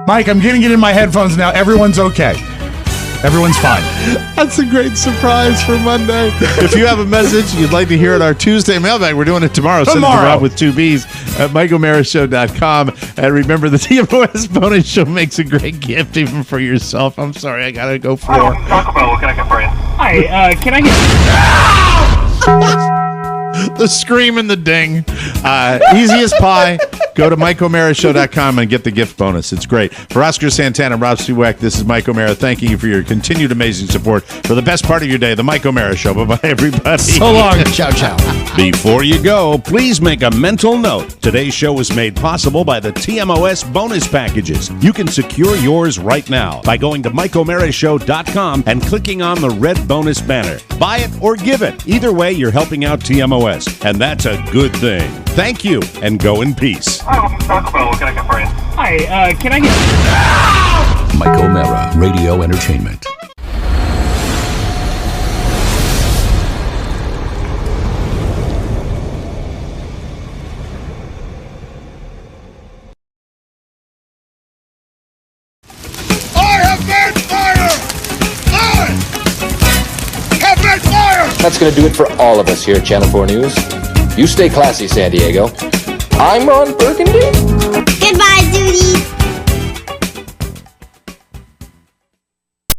Mike, I'm getting it in my headphones now. Everyone's okay. Everyone's fine. That's a great surprise for Monday. If you have a message you'd like to hear at our Tuesday mailbag, we're doing it tomorrow. Send it to Rob with 2 B's at MikeO'MaraShow.com. And remember, the TMOS bonus show makes a great gift even for yourself. I'm sorry, I got to go for Hi, welcome to Taco Bell. What can I get for you? Hi, can I get... the scream and the ding. Easy as pie. Go to MikeO'MaraShow.com and get the gift bonus. It's great. For Oscar Santana and Rob Stewart, this is Mike O'Mara thanking you for your continued amazing support for the best part of your day, the Mike O'Mara Show. Bye-bye, everybody. So long. Ciao, ciao. Before you go, please make a mental note. Today's show was made possible by the TMOS bonus packages. You can secure yours right now by going to MikeO'MaraShow.com and clicking on the red bonus banner. Buy it or give it. Either way, you're helping out TMOS, and that's a good thing. Thank you, and go in peace. Hi, welcome to Taco Bell. What can I get for you? Hi, can I get... Mike O'Mara, Radio Entertainment. That's going to do it for all of us here at Channel 4 News. You stay classy, San Diego. I'm Ron Burgundy. Goodbye, Duty.